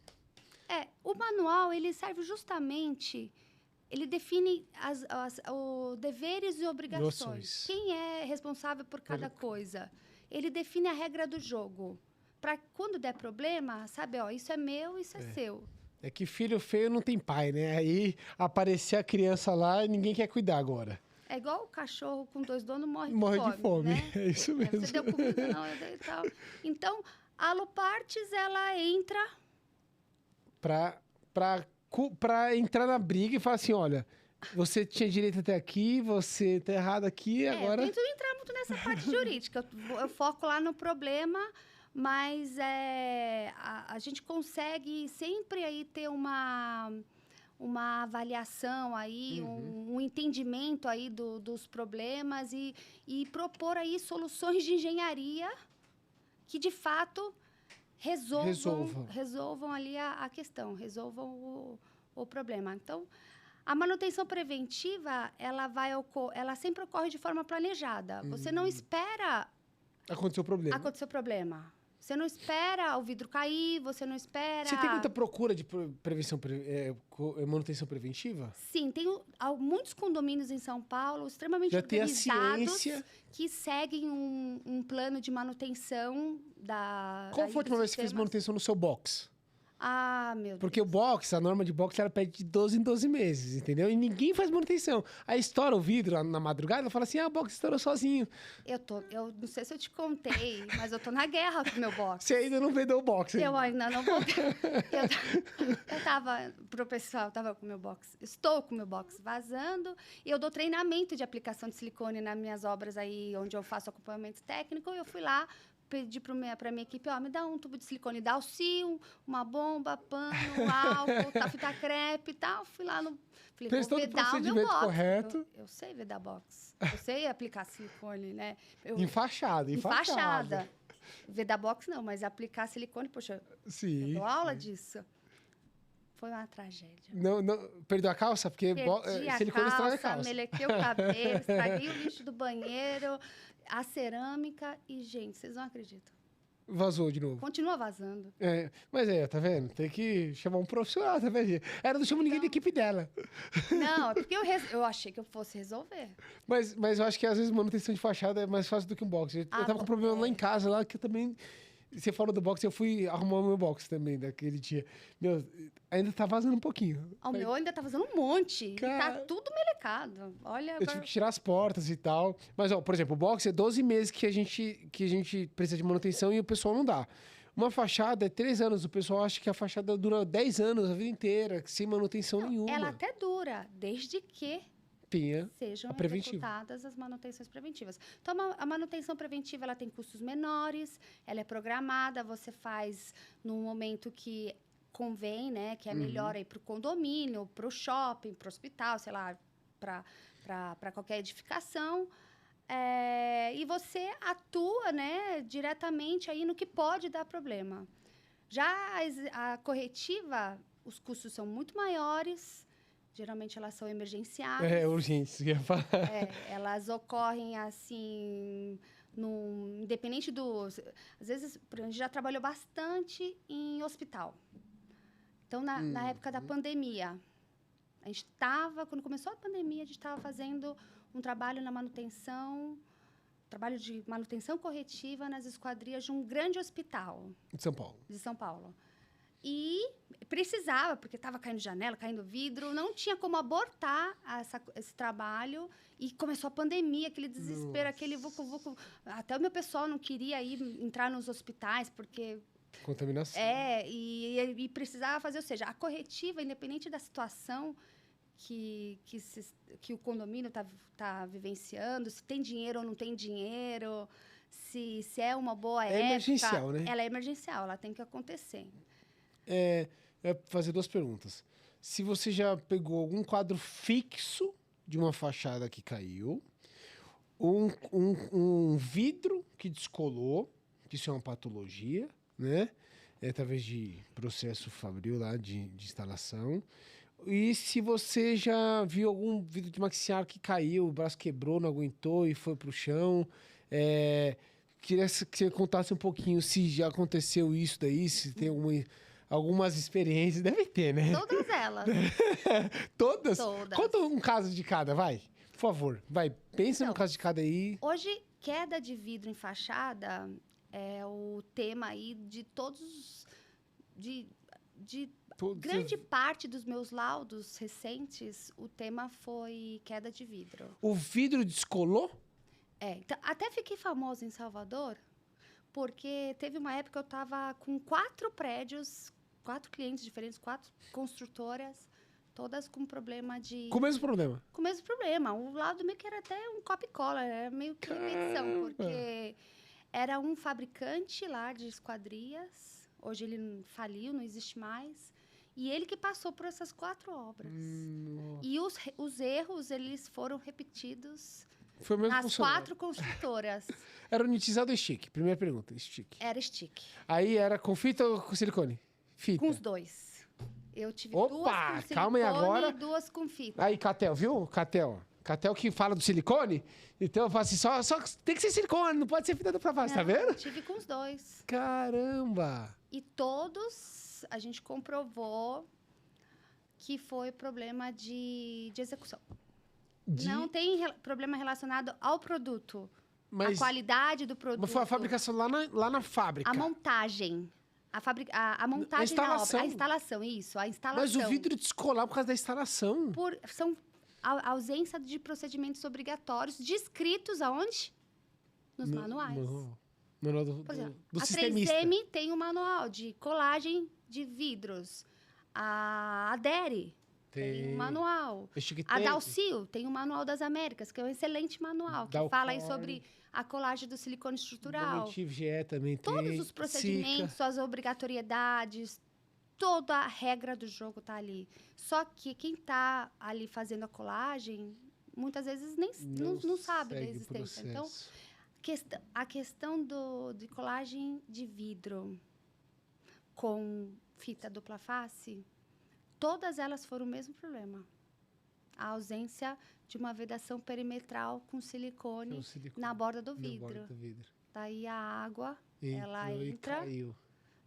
O manual, ele serve justamente... Ele define os deveres e obrigações. Quem é responsável por cada coisa. Ele define a regra do jogo. Para quando der problema, sabe, isso é meu, isso é seu. É que filho feio não tem pai, né? Aí aparecer a criança lá e ninguém quer cuidar agora. É igual o cachorro com 2 donos morre de fome. Né? É isso mesmo. Você deu comida, não, eu dei tal. Então, a Alupartes, ela entra... Para entrar na briga e falar assim, olha, você tinha direito até aqui, você tá errado aqui, agora... Eu tento entrar muito nessa parte jurídica. Eu foco lá no problema, mas a gente consegue sempre aí ter uma avaliação aí, um entendimento aí dos problemas e propor aí soluções de engenharia que, de fato... Resolvam ali a questão, resolvam o problema. Então, a manutenção preventiva, ela sempre ocorre de forma planejada. Você não espera... Acontecer o problema. Você não espera o vidro cair, você não espera... Você tem muita procura de manutenção preventiva? Sim, tem muitos condomínios em São Paulo extremamente organizados que seguem um plano de manutenção Qual foi a última vez que você fez manutenção no seu box? Meu Deus. Porque a norma de box, ela pede de 12 em 12 meses, entendeu? E ninguém faz manutenção. Aí estoura o vidro na madrugada e fala assim, o box estourou sozinho. Eu não sei se eu te mas eu tô na guerra com o meu box. Você ainda não vendeu o box. Eu ainda não vou... eu tava, pro pessoal, tava com o meu box. Estou com o meu box vazando. E eu dou treinamento de aplicação de silicone nas minhas obras aí, onde eu faço acompanhamento técnico. E eu fui lá, pedi para minha equipe, me dá um tubo de silicone, dá uma bomba, pano, álcool, fita crepe e tal. Fui lá no... Falei, fez todo o procedimento correto. Eu sei vedar box. Eu sei aplicar silicone, né? Em fachada. Vedar box não, mas aplicar silicone, poxa, sim, eu dou aula disso. Foi uma tragédia. Não, perdeu a calça? Porque silicone estraga a calça. Melequei o cabelo, estraguei o lixo do banheiro, a cerâmica e, gente, vocês não acreditam. Vazou de novo. Continua vazando. Mas tá vendo? Tem que chamar um profissional, tá vendo? Ela não chama ninguém da equipe dela. Não, é porque eu achei que eu fosse resolver. Mas eu acho que às vezes manutenção de fachada é mais fácil do que um box. Eu tava com um problema lá em casa, lá que eu também... Você falou do box, eu fui arrumar o meu box também daquele dia. Meu, ainda tá vazando um pouquinho. O meu ainda tá vazando um monte. Tá tudo melecado. Olha, eu tive que tirar as portas e tal. Mas, por exemplo, o box é 12 meses que a gente precisa de manutenção e o pessoal não dá. Uma fachada é 3 anos. O pessoal acha que a fachada dura 10 anos, a vida inteira, sem manutenção nenhuma. Ela até dura, desde que sejam executadas as manutenções preventivas. Então, a manutenção preventiva ela tem custos menores, ela é programada, você faz num momento que convém, né? Que é melhor aí para o condomínio, para o shopping, para o hospital, sei lá, para qualquer edificação. E você atua, né, diretamente aí no que pode dar problema. Já a corretiva, os custos são muito maiores. Geralmente elas são emergenciais. Urgentes, ia falar. Elas ocorrem assim, independente do... Às vezes, a gente já trabalhou bastante em hospital. Então, na época da pandemia, quando começou a pandemia, a gente estava fazendo um trabalho trabalho de manutenção corretiva nas esquadrias de um grande hospital. De São Paulo. De São Paulo. E precisava, porque estava caindo janela, caindo vidro, não tinha como abortar esse trabalho. E começou a pandemia, aquele desespero, aquele vucu-vucu. Até o meu pessoal não queria entrar nos hospitais, porque... Contaminação. E precisava fazer, ou seja, a corretiva, independente da situação que o condomínio está vivenciando, se tem dinheiro ou não tem dinheiro, se é uma boa época... É emergencial, né? Ela é emergencial, ela tem que acontecer. Fazer 2 perguntas. Se você já pegou algum quadro fixo de uma fachada que caiu, um vidro que descolou, que isso é uma patologia, né? Através de processo fabril lá de instalação. E se você já viu algum vidro de maxiar que caiu, o braço quebrou, não aguentou e foi pro chão. Queria que você contasse um pouquinho se já aconteceu isso daí, se tem algumas experiências. Deve ter, né? Todas elas. Todas? Todas. Conta um caso de cada, vai. Por favor, vai. Pensa num caso de cada aí. Hoje, queda de vidro em fachada é o tema aí de todos... Grande parte dos meus laudos recentes, o tema foi queda de vidro. O vidro descolou? Então, até fiquei famosa em Salvador, porque teve uma época que eu estava com 4 prédios, 4 clientes diferentes, 4 construtoras, todas com problema de... Com o mesmo problema? Com o mesmo problema. O laudo meio que era até um copy-cola, era meio que repetição, porque era um fabricante lá de esquadrias, hoje ele faliu, não existe mais, e ele que passou por essas 4 obras. E os erros, eles foram repetidos... Foi o mesmo nas 4 construtoras. Era unitizado ou stick? Primeira pergunta, stick. Era stick. Aí era com fita ou com silicone? Fita. Com os 2. Eu tive Opa, 2 com silicone calma aí agora. E 2 com fita. Aí, Catel, viu? Catel que fala do silicone. Então eu falo assim, só tem que ser silicone, não pode ser fita dupla face, tá vendo? Eu tive com os 2. Caramba! E todos a gente comprovou que foi problema de execução. Não tem problema relacionado ao produto. A qualidade do produto. Mas foi a fabricação lá na fábrica. A montagem. A montagem da obra. A instalação, isso. A instalação. Mas o vidro descolar por causa da instalação. São a ausência de procedimentos obrigatórios descritos aonde? Nos manuais. Manual do sistemista. A 3M tem um manual de colagem de vidros. A Adere tem um manual. A Dalcio tem o Manual das Américas, que é um excelente manual, que fala aí sobre a colagem do silicone estrutural. GE também tem. Todos os procedimentos, suas obrigatoriedades, toda a regra do jogo está ali. Só que quem está ali fazendo a colagem, muitas vezes não sabe da existência. Então, a questão de colagem de vidro com fita dupla face... Todas elas foram o mesmo problema. A ausência de uma vedação perimetral com silicone na borda do vidro. Daí a água, ela entra,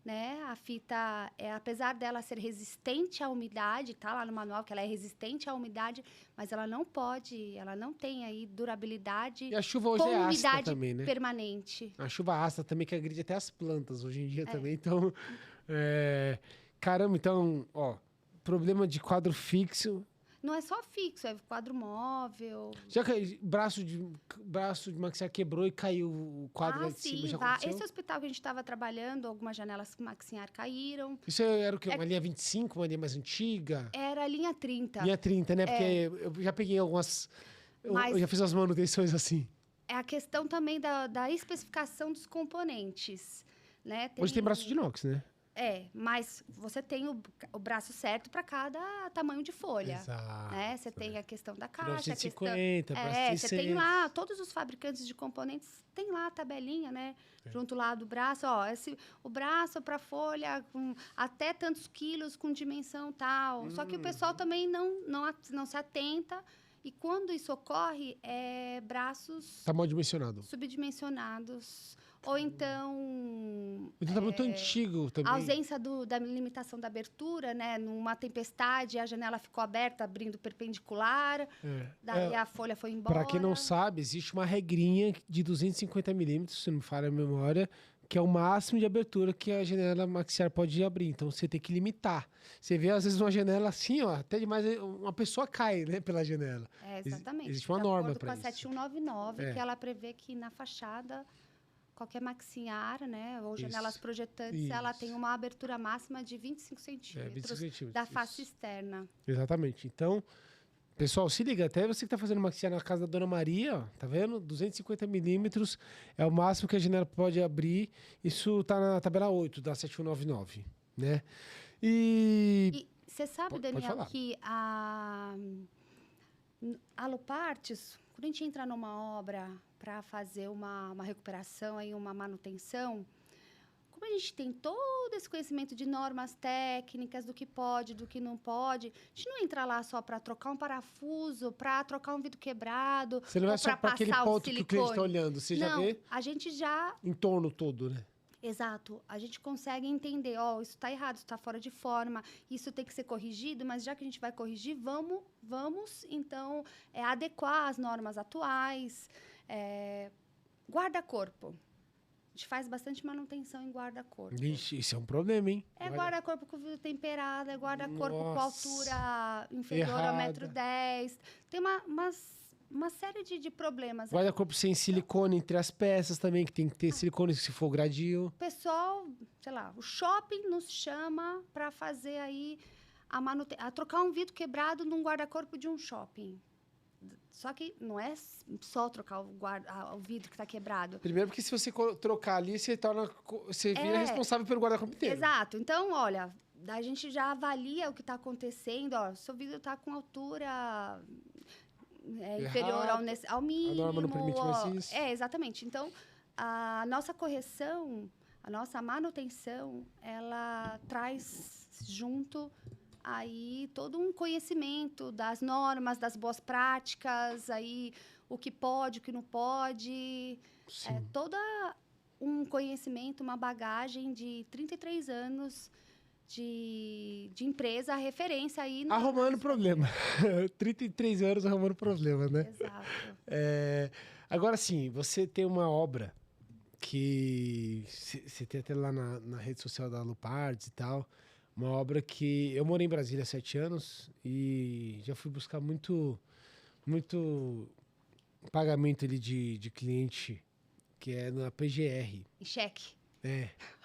né? A fita, apesar dela ser resistente à umidade, tá lá no manual que ela é resistente à umidade, mas ela não tem aí durabilidade. E a chuva hoje é ácida também, né? Permanente. A chuva ácida também que agride até as plantas hoje em dia também. Então, caramba, então, ó... Problema de quadro fixo. Não é só fixo, é quadro móvel. Já que braço de maxiar quebrou e caiu o quadro lá de cima, já aconteceu? Esse hospital que a gente estava trabalhando, algumas janelas maxiar caíram. Isso era o quê? Uma linha 25, uma linha mais antiga? Era a linha 30. Linha 30, né? Porque eu já peguei algumas... Eu já fiz as manutenções assim. É a questão também da especificação dos componentes, né? Hoje tem braço de inox, né? Mas você tem o braço certo para cada tamanho de folha. Exato. Né? Você tem a questão da caixa. 950, braço de 600. Você tem lá, todos os fabricantes de componentes tem lá a tabelinha, né? Junto lá do braço, o braço para folha com até tantos quilos com dimensão tal. Só que o pessoal também não se atenta. E quando isso ocorre, braços... Tá mal dimensionado. Subdimensionados. Ou então... Tá muito antigo também. A ausência da limitação da abertura, né? Numa tempestade, a janela ficou aberta, abrindo perpendicular. Daí a folha foi embora. Para quem não sabe, existe uma regrinha de 250 milímetros, se não me falha a memória, que é o máximo de abertura que a janela maxilar pode abrir. Então, você tem que limitar. Você vê, às vezes, uma janela assim, ó, até demais, uma pessoa cai, né, pela janela. Exatamente. Existe uma norma para para isso. isso. Com a 7199, É. que ela prevê que na fachada, qualquer maxiar, né, ou janelas Isso. projetantes, ela Isso. tem uma abertura máxima de 25 centímetros, 25 centímetros, da face isso. externa. Exatamente. Então, pessoal, se liga, até você que está fazendo maxiar na casa da Dona Maria, ó, tá vendo? 250 milímetros é o máximo que a janela pode abrir. Isso tá na tabela 8 da 7199, né? E você sabe, Daniel, falar. que a Alupartes, quando a gente entra numa obra para fazer uma recuperação, aí, uma manutenção, como a gente tem todo esse conhecimento de normas técnicas, do que pode, do que não pode, a gente não entra lá só para trocar um parafuso, para trocar um vidro quebrado, Você não vai ou só para aquele passar o ponto que o cliente está silicone. olhando, você já Não, vê a gente já... em torno todo, né? Exato. A gente consegue entender, ó, isso está errado, isso está fora de forma, isso tem que ser corrigido, mas já que a gente vai corrigir, vamos então, adequar as normas atuais. Guarda-corpo. A gente faz bastante manutenção em guarda-corpo. Ixi, isso é um problema, hein? É guarda-corpo com vidro temperado, é guarda-corpo com Nossa. altura inferior a Errada. 1,10 m. Tem uma série de problemas. Guarda-corpo sem silicone entre as peças também, que tem que ter silicone se for gradil. O pessoal, sei lá, o shopping nos chama para fazer aí a trocar um vidro quebrado num guarda-corpo de um shopping. Só que não é só trocar o vidro que está quebrado. Primeiro porque se você trocar ali, você vira responsável pelo guarda-corpo inteiro. Exato. Então, olha, a gente já avalia o que está acontecendo. Ó, seu vidro está com altura inferior ao mínimo. A norma não permite mais isso. Exatamente. Então, a nossa correção, a nossa manutenção, ela traz junto aí todo um conhecimento das normas, das boas práticas, aí o que pode, o que não pode. Sim. Toda um conhecimento, uma bagagem de 33 anos de empresa, referência aí. Arrumando problema. 33 anos arrumando problema, né? Exato. Agora sim, você tem uma obra que você tem até lá na rede social da Alupartes e tal, uma obra que eu morei em Brasília há 7 anos e já fui buscar muito pagamento ali de cliente, que é na PGR. Em cheque.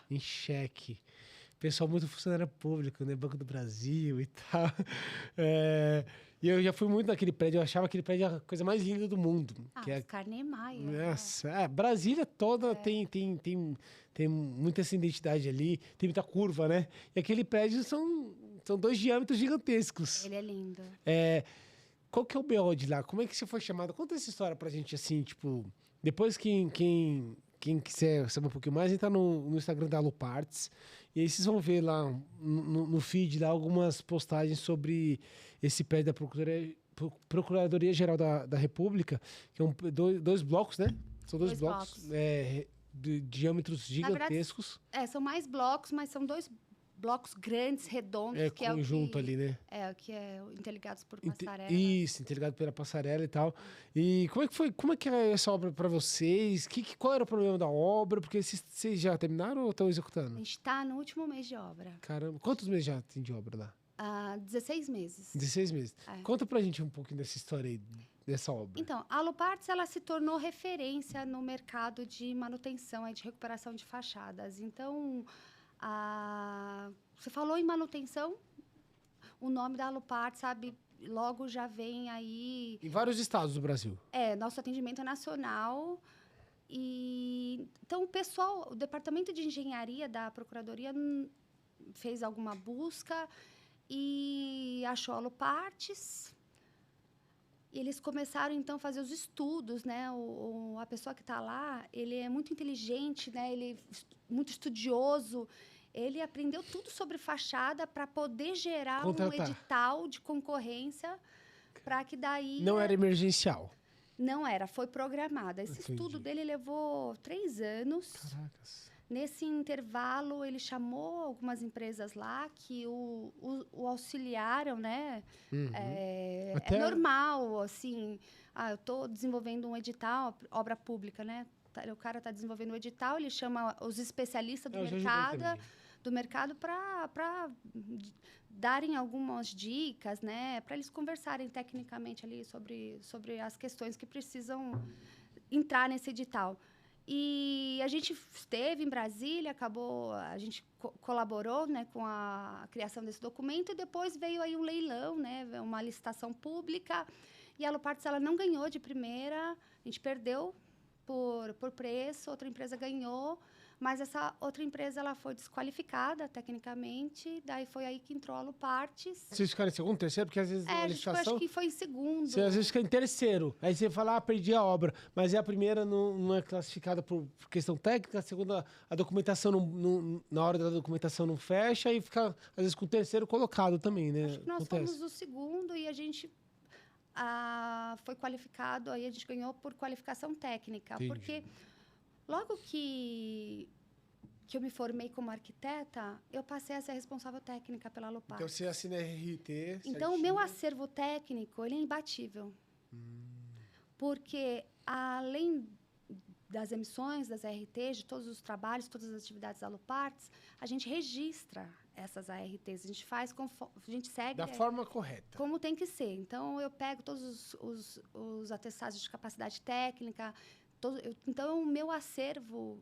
Em cheque. Pessoal muito funcionário público, né? Banco do Brasil e tal. E eu já fui muito naquele prédio, eu achava aquele prédio a coisa mais linda do mundo. Oscar Niemeyer. Nossa, Brasília toda tem muita essa identidade ali, tem muita curva, né? E aquele prédio são 2 diâmetros gigantescos. Ele é lindo. Qual que é o BO de lá? Como é que você foi chamado? Conta essa história pra gente, assim, tipo... Depois quem quiser saber um pouquinho mais, entra no Instagram da Alupartes. E aí vocês vão ver lá no feed lá algumas postagens sobre esse prédio da Procuradoria-Geral da República, que é dois blocos, né? São dois blocos. De diâmetros gigantescos. Verdade, são mais blocos, mas são 2 blocos grandes, redondos. Que é conjunto ali, né? Que é interligados por passarela. Isso, interligado pela passarela e tal. E como é que é essa obra para vocês? Qual era o problema da obra? Porque vocês já terminaram ou estão executando? A gente está no último mês de obra. Caramba, quantos meses já tem de obra lá? 16 meses. 16 meses. Conta pra gente um pouquinho dessa história aí, dessa obra. Então, a Alupartes, ela se tornou referência no mercado de manutenção e de recuperação de fachadas. Então, você falou em manutenção, o nome da Alupartes, sabe, logo já vem aí... Em vários estados do Brasil. Nosso atendimento é nacional. Então, o departamento de engenharia da Procuradoria fez alguma busca e achou a Alupartes. E eles começaram, então, a fazer os estudos, né? A pessoa que está lá, ele é muito inteligente, né? Ele é muito estudioso. Ele aprendeu tudo sobre fachada para poder gerar um edital de concorrência para que daí... Não era emergencial? Não era, foi programado. Esse estudo dele levou 3 anos. Caracas. Nesse intervalo, ele chamou algumas empresas lá que o auxiliaram, né? Uhum. É normal, assim... eu estou desenvolvendo um edital, obra pública, né? o cara está desenvolvendo o edital, ele chama os especialistas Eu já ajudei também. do mercado para darem algumas dicas, né? Para eles conversarem tecnicamente ali sobre as questões que precisam entrar nesse edital. E a gente esteve em Brasília, a gente colaborou, né, com a criação desse documento, e depois veio aí um leilão, né, uma licitação pública, e a Aluparts, ela não ganhou de primeira, a gente perdeu por preço, outra empresa ganhou, mas essa outra empresa ela foi desqualificada tecnicamente, daí foi aí que entrou a Aluparts. Vocês ficaram em segundo, terceiro? Porque às vezes na A gente licitação... acho que foi em segundo. Você às vezes fica em terceiro. Aí você fala, perdi a obra. Mas a primeira não é classificada por questão técnica, a segunda, a documentação, na hora da documentação não fecha, e fica, às vezes, com o terceiro colocado também, né? Acho que nós fomos o segundo e a gente foi qualificado, aí a gente ganhou por qualificação técnica. Entendi. Porque logo que eu me formei como arquiteta, eu passei a ser responsável técnica pela Aluparts. Então você assina RT. Então, o meu acervo técnico, ele é imbatível. Porque, além das emissões, das ARTs, de todos os trabalhos, todas as atividades da Aluparts, a gente registra essas ARTs, a gente faz, a gente segue... Da forma correta. Como tem que ser. Então, eu pego todos os atestados de capacidade técnica. Então, o meu acervo,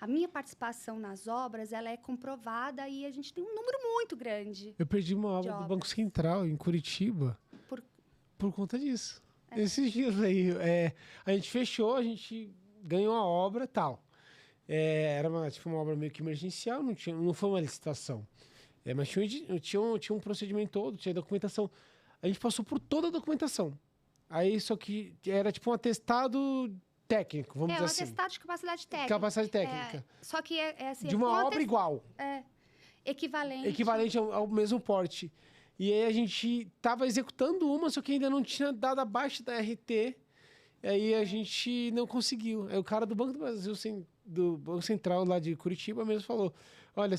a minha participação nas obras, ela é comprovada e a gente tem um número muito grande. Eu perdi uma obra do Banco Central, em Curitiba, por conta disso. Esses dias aí. A gente fechou, a gente ganhou a obra e tal. Era uma obra meio que emergencial, não foi uma licitação. Mas tinha um procedimento todo, tinha documentação. A gente passou por toda a documentação. Aí, só que era tipo um atestado técnico, vamos dizer assim. Atestado de capacidade técnica. Capacidade técnica. Só que assim... De uma obra igual. Equivalente. Equivalente ao mesmo porte. E aí a gente estava executando uma, só que ainda não tinha dado a baixa da RT. E aí a gente não conseguiu. Aí o cara do Banco do Brasil, do Banco Central lá de Curitiba mesmo falou, olha,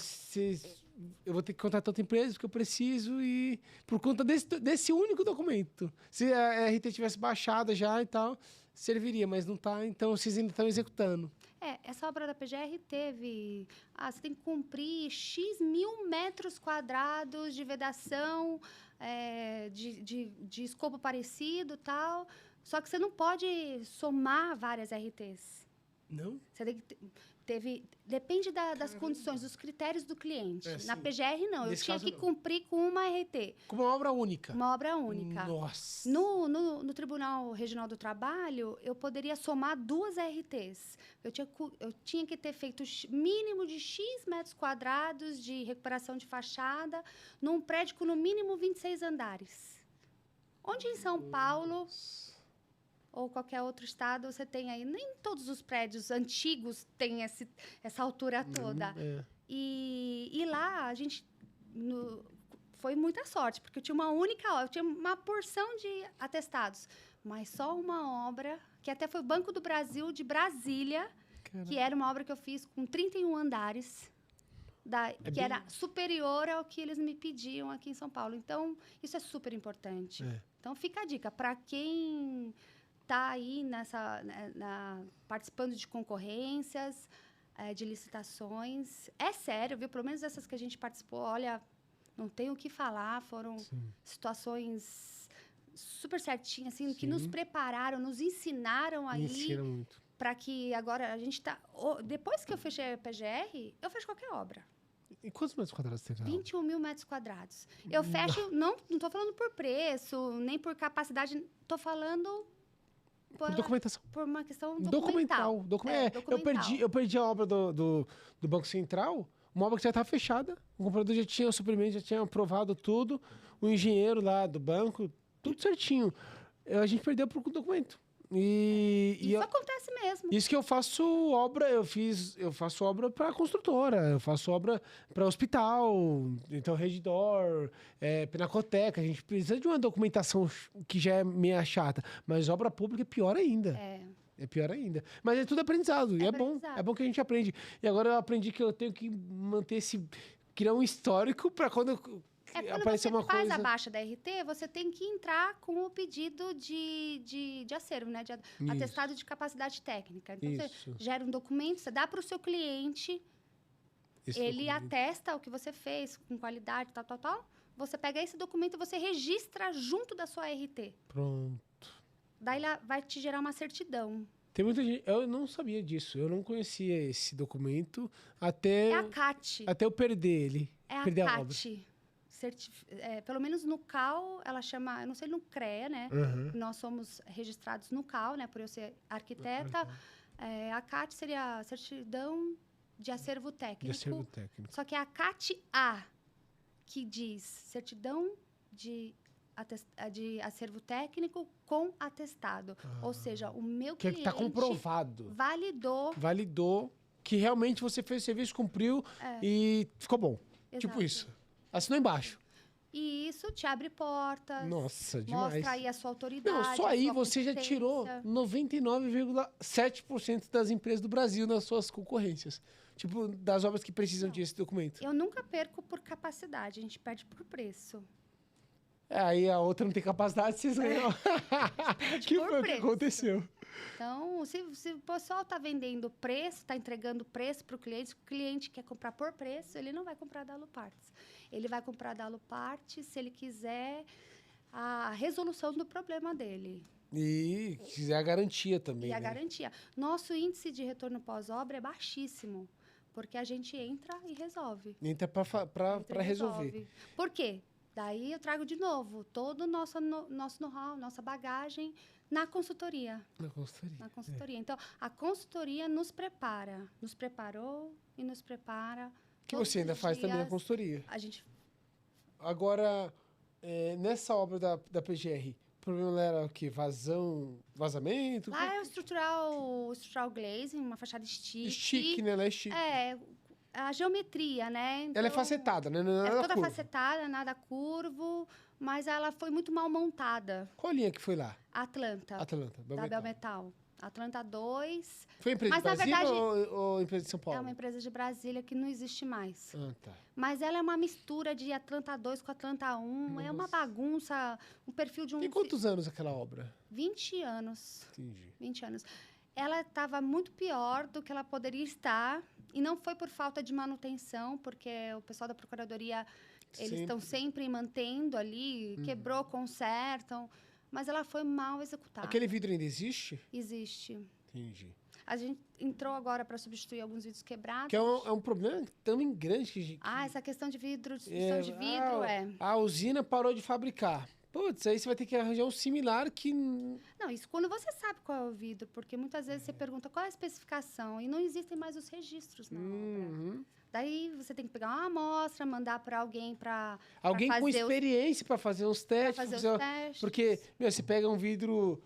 eu vou ter que contratar outra empresa porque eu preciso, e por conta desse único documento. Se a RT tivesse baixada já e tal, serviria, mas não está, então vocês ainda estão executando. Essa obra da PGR teve... você tem que cumprir X mil metros quadrados de vedação, de escopo parecido e tal, só que você não pode somar várias RTs. Não? Você tem que... Depende das condições, dos critérios do cliente. Na PGR, não. Nesse eu tinha caso, que não. cumprir com uma RT. Com uma obra única. Uma obra única. Nossa! No Tribunal Regional do Trabalho, eu poderia somar 2 RTs. Eu tinha que ter feito mínimo de X metros quadrados de recuperação de fachada num prédio com, no mínimo, 26 andares. Onde em São Paulo... ou qualquer outro estado, você tem aí... Nem todos os prédios antigos têm essa altura toda. E lá, a gente... foi muita sorte, porque eu tinha uma única obra, eu tinha uma porção de atestados, mas só uma obra, que até foi o Banco do Brasil, de Brasília, que era uma obra que eu fiz com 31 andares, que era superior ao que eles me pediam aqui em São Paulo. Então, isso é super importante. Então, fica a dica, para quem... está aí participando de concorrências, de licitações. É sério, viu? Pelo menos essas que a gente participou, olha, não tenho o que falar, foram situações super certinhas, assim, que nos prepararam, nos ensinaram aí. Ensina muito. Para que agora a gente está... Depois que eu fechei a PGR, eu fecho qualquer obra. E quantos metros quadrados você tem? 21 mil metros quadrados. Eu fecho, não estou falando por preço, nem por capacidade, estou falando... Por documentação. Por uma questão documental. Documental. Eu perdi a obra do Banco Central, uma obra que já estava fechada, o comprador já tinha o suprimento, já tinha aprovado tudo, o engenheiro lá do banco, tudo certinho. A gente perdeu por documento. Isso acontece mesmo. Isso que eu faço obra, eu faço obra para construtora, eu faço obra para hospital, então Redditor, Pinacoteca. A gente precisa de uma documentação que já é meio chata, mas obra pública é pior ainda. É pior ainda. Mas é tudo aprendizado, e é bom. É bom que a gente aprende. E agora eu aprendi que eu tenho que criar um histórico para quando eu Quando apareceu você uma faz coisa... a baixa da RT, você tem que entrar com o pedido de acervo, né? De atestado de capacidade técnica. Então, você Isso. gera um documento, você dá para o seu cliente, Esse ele documento. atesta o que você fez, com qualidade, tal, tal, tal. Você pega esse documento e você registra junto da sua RT. Pronto. Daí ela vai te gerar uma certidão. Tem muita gente... Eu não sabia disso. Eu não conhecia esse documento É até a CAT. eu perder ele. É a perder a obra. CAT. Pelo menos no CAL, ela chama... Eu não sei no CREA, né? Aham. Nós somos registrados no CAL, né? Por eu ser arquiteta. A CAT seria a certidão de acervo técnico. De acervo técnico. Só que é a CAT-A, que diz certidão de acervo técnico com atestado. Ou seja, o meu Que cliente está comprovado. validou. Que realmente você fez o serviço, cumpriu e ficou bom. Tipo Exato. isso. Assinou embaixo. E isso te abre portas. Nossa, demais. Mostra aí a sua autoridade. Não, só a aí sua você já tirou competência. 99,7% das empresas do Brasil nas suas concorrências. Tipo, das obras que precisam desse documento. Eu nunca perco por capacidade, a gente perde por preço. Aí a outra não tem capacidade, vocês ganham. Que por foi o que preço. aconteceu? Então, se o pessoal está vendendo preço, está entregando preço para o cliente quer comprar por preço, ele não vai comprar da Alupartes. Ele vai comprar da Alupartes se ele quiser a resolução do problema dele. E quiser a garantia também, E a né? garantia. Nosso índice de retorno pós-obra é baixíssimo, porque a gente entra e resolve. Entra pra Entra e resolver. Por quê? Daí eu trago de novo todo o nosso know-how, nossa bagagem na consultoria. Na consultoria. Na consultoria. Então, a consultoria nos preparou e nos prepara. Que todos você ainda os faz também na dias. consultoria. A gente Agora, nessa obra da PGR, o problema era o quê? Vazamento? lá é o estrutural glazing, uma fachada chique. Chique, né? Ela é chique. A geometria, né? Ela é Então, facetada, né? Não é É nada toda curvo. facetada, nada curvo, mas ela foi muito mal montada. Qual linha que foi lá? Atlanta, Atlanta. da Belmetal. Atlanta 2 Foi empresa Mas, de na Brasília verdade, ou empresa de São Paulo? é uma empresa de Brasília que não existe mais. Ah, tá. Mas ela é uma mistura de Atlanta 2 com Atlanta 1. É uma bagunça, um perfil de Tem quantos anos aquela obra? 20 anos. Entendi. 20 anos. Ela estava muito pior do que ela poderia estar. E não foi por falta de manutenção, porque o pessoal da Procuradoria, eles estão sempre mantendo ali, quebrou, consertam. Mas ela foi mal executada. Aquele vidro ainda existe? Existe. Entendi. A gente entrou agora para substituir alguns vidros quebrados. Que é um problema também grande. Essa questão de vidro, discussão de vidro, A usina parou de fabricar. Putz, aí você vai ter que arranjar um similar que... Não, isso quando você sabe qual é o vidro, porque muitas vezes você pergunta qual é a especificação e não existem mais os registros na obra. Daí você tem que pegar uma amostra, mandar para alguém para Alguém com experiência para fazer uns testes. Porque, você pega um vidro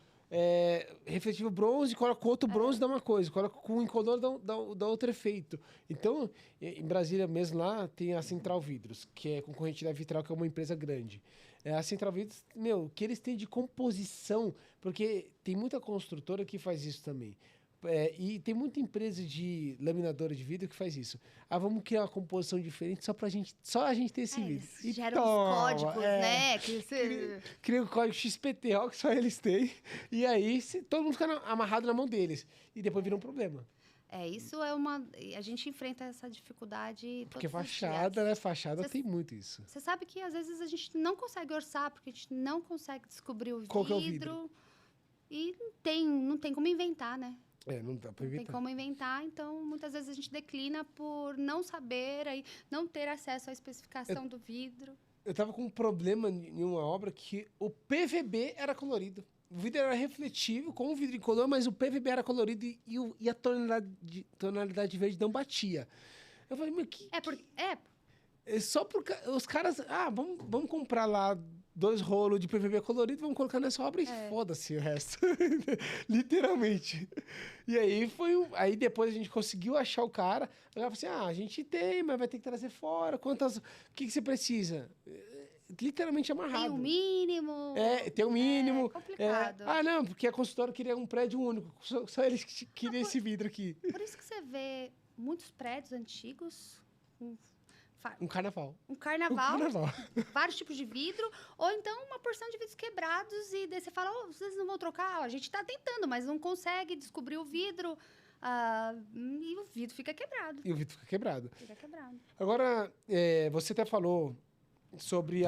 refletivo bronze, coloca com outro bronze, dá uma coisa. Coloca com incolor, dá outro efeito. Então, em Brasília mesmo, lá, tem a Central Vidros, que é concorrente da Vitral, que é uma empresa grande. A Central Vidros, o que eles têm de composição, porque tem muita construtora que faz isso também. E tem muita empresa de laminadora de vidro que faz isso. Vamos criar uma composição diferente só a gente ter esse vidro. E geram os códigos, né? Cria o código XPTO que só eles têm. E aí todo mundo fica amarrado na mão deles. E depois vira um problema. Isso é uma... A gente enfrenta essa dificuldade porque todos fachada, os dias. né? Fachada tem muito isso. Você sabe que às vezes a gente não consegue orçar, porque a gente não consegue descobrir o vidro. Qual que é o vidro? E não tem como inventar, né? Não dá pra inventar. Não tem como inventar, então muitas vezes a gente declina por não saber, aí, não ter acesso à especificação do vidro. Eu tava com um problema em uma obra que o PVB era colorido. O vidro era refletivo, com o vidro incolor, mas o PVB era colorido e a tonalidade de verde não batia. Eu falei, meu, que... Só porque os caras... vamos comprar lá 2 rolos de PVB colorido, vamos colocar nessa obra e foda-se o resto. Literalmente. E aí aí depois a gente conseguiu achar o cara. Ela falou assim, a gente tem, mas vai ter que trazer fora. O que você precisa? Literalmente amarrado. Tem um mínimo. Tem um mínimo. É complicado. Não, porque a consultora queria um prédio único. Só eles que queriam esse vidro aqui. Por isso que você vê muitos prédios antigos Um carnaval. Um carnaval, Um carnaval. vários tipos de vidro, ou então uma porção de vidros quebrados, e daí você fala, vocês não vão trocar? A gente está tentando, mas não consegue descobrir o vidro, e o vidro fica quebrado. E o vidro fica quebrado. Fica quebrado. Agora, você até falou sobre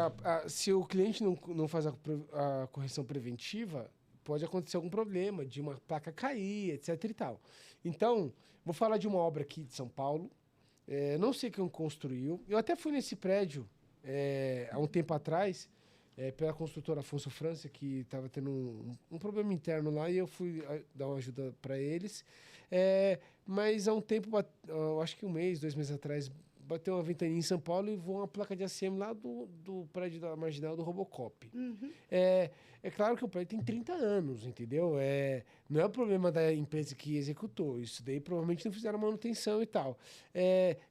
se o cliente não faz a correção preventiva, pode acontecer algum problema de uma placa cair, etc e tal. Então, vou falar de uma obra aqui de São Paulo. Não sei quem construiu. Eu até fui nesse prédio há um tempo atrás, pela construtora Afonso França, que estava tendo um problema interno lá, e eu fui dar uma ajuda para eles. Mas há um tempo, eu acho que 1 mês, 2 meses atrás, bateu uma ventania em São Paulo e voou uma placa de ACM lá do prédio da Marginal do Robocop. Uhum. É claro que o prédio tem 30 anos, entendeu? Não é o problema da empresa que executou. Isso daí provavelmente não fizeram manutenção e tal.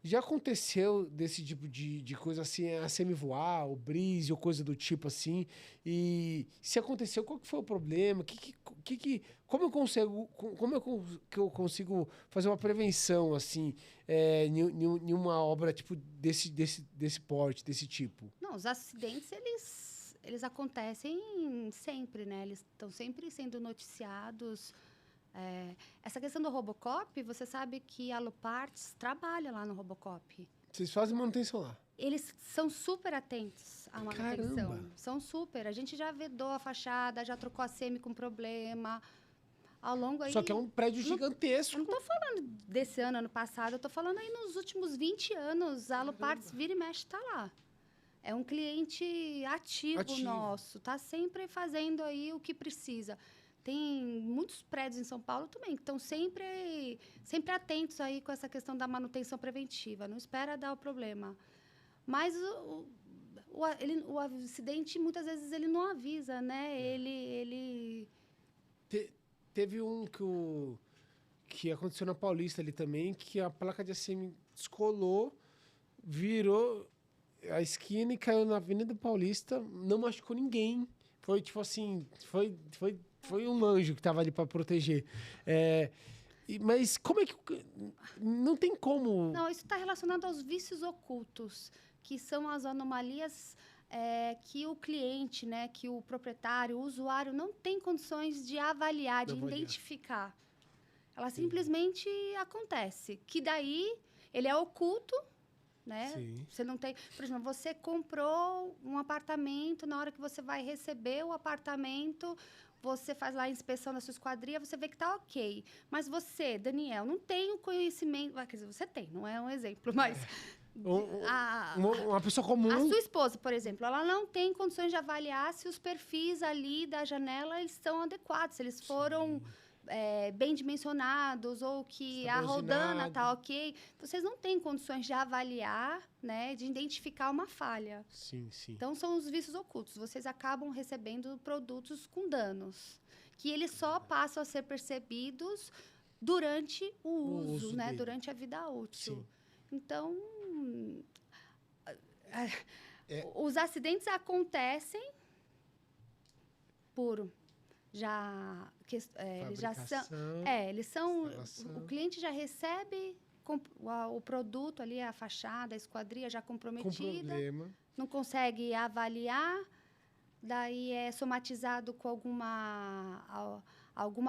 Já aconteceu desse tipo de coisa assim, a semi-voar, o brise ou coisa do tipo assim. E se aconteceu, qual que foi o problema? Como eu consigo fazer uma prevenção assim, em uma obra tipo desse porte, desse tipo? Não, os acidentes, eles acontecem sempre, né? Eles estão sempre sendo noticiados. Essa questão do Robocop, você sabe que a Aluparts trabalha lá no Robocop. Vocês fazem manutenção lá? Eles são super atentos à manutenção. Caramba. São super. A gente já vedou a fachada, já trocou a semi com problema. Ao longo aí... Só que é um prédio gigantesco. Eu não estou falando desse ano passado. Eu estou falando aí nos últimos 20 anos. A Aluparts vira e mexe está lá. É um cliente ativo nosso. Está sempre fazendo aí o que precisa. Tem muitos prédios em São Paulo também que estão sempre atentos aí com essa questão da manutenção preventiva. Não espera dar o problema. Mas o acidente, muitas vezes, ele não avisa, né? Teve um que aconteceu na Paulista ali também, que a placa de ACM descolou, virou a esquina e caiu na Avenida Paulista, não machucou ninguém. Foi tipo assim, foi um anjo que estava ali para proteger. Mas como é que... Não tem como... Não, isso está relacionado aos vícios ocultos, que são as anomalias que o cliente, né, que o proprietário, o usuário não tem condições de avaliar, de identificar. Ela simplesmente acontece. Que daí ele é oculto, né? Sim. Você não tem... Por exemplo, você comprou um apartamento, na hora que você vai receber o apartamento, você faz lá a inspeção da sua esquadria, você vê que está ok. Mas você, Daniel, não tem o conhecimento... Quer dizer, você tem, não é um exemplo, mas... Uma pessoa comum... A sua esposa, por exemplo, ela não tem condições de avaliar se os perfis ali da janela estão adequados, se eles foram bem dimensionados ou que a rodana está ok. Vocês não têm condições de avaliar, né, de identificar uma falha. Sim, sim. Então, são os vícios ocultos. Vocês acabam recebendo produtos com danos, que eles só passam a ser percebidos durante o uso, né, durante a vida útil. Sim. Então, os acidentes acontecem por eles são o cliente já recebe o produto ali, a fachada, a esquadria já comprometida, não consegue avaliar, daí é somatizado com alguma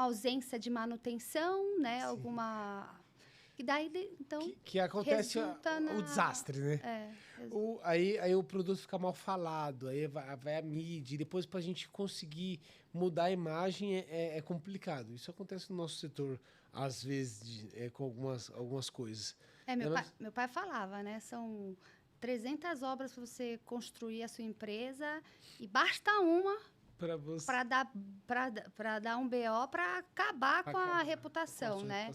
ausência de manutenção, né? Sim. E daí, então... Que acontece o desastre, né? Aí o produto fica mal falado, aí vai a mídia, e depois para a gente conseguir mudar a imagem é complicado. Isso acontece no nosso setor, às vezes, com algumas coisas. Meu pai falava, né? São 300 obras para você construir a sua empresa e basta uma para dar um BO para acabar com a reputação, né?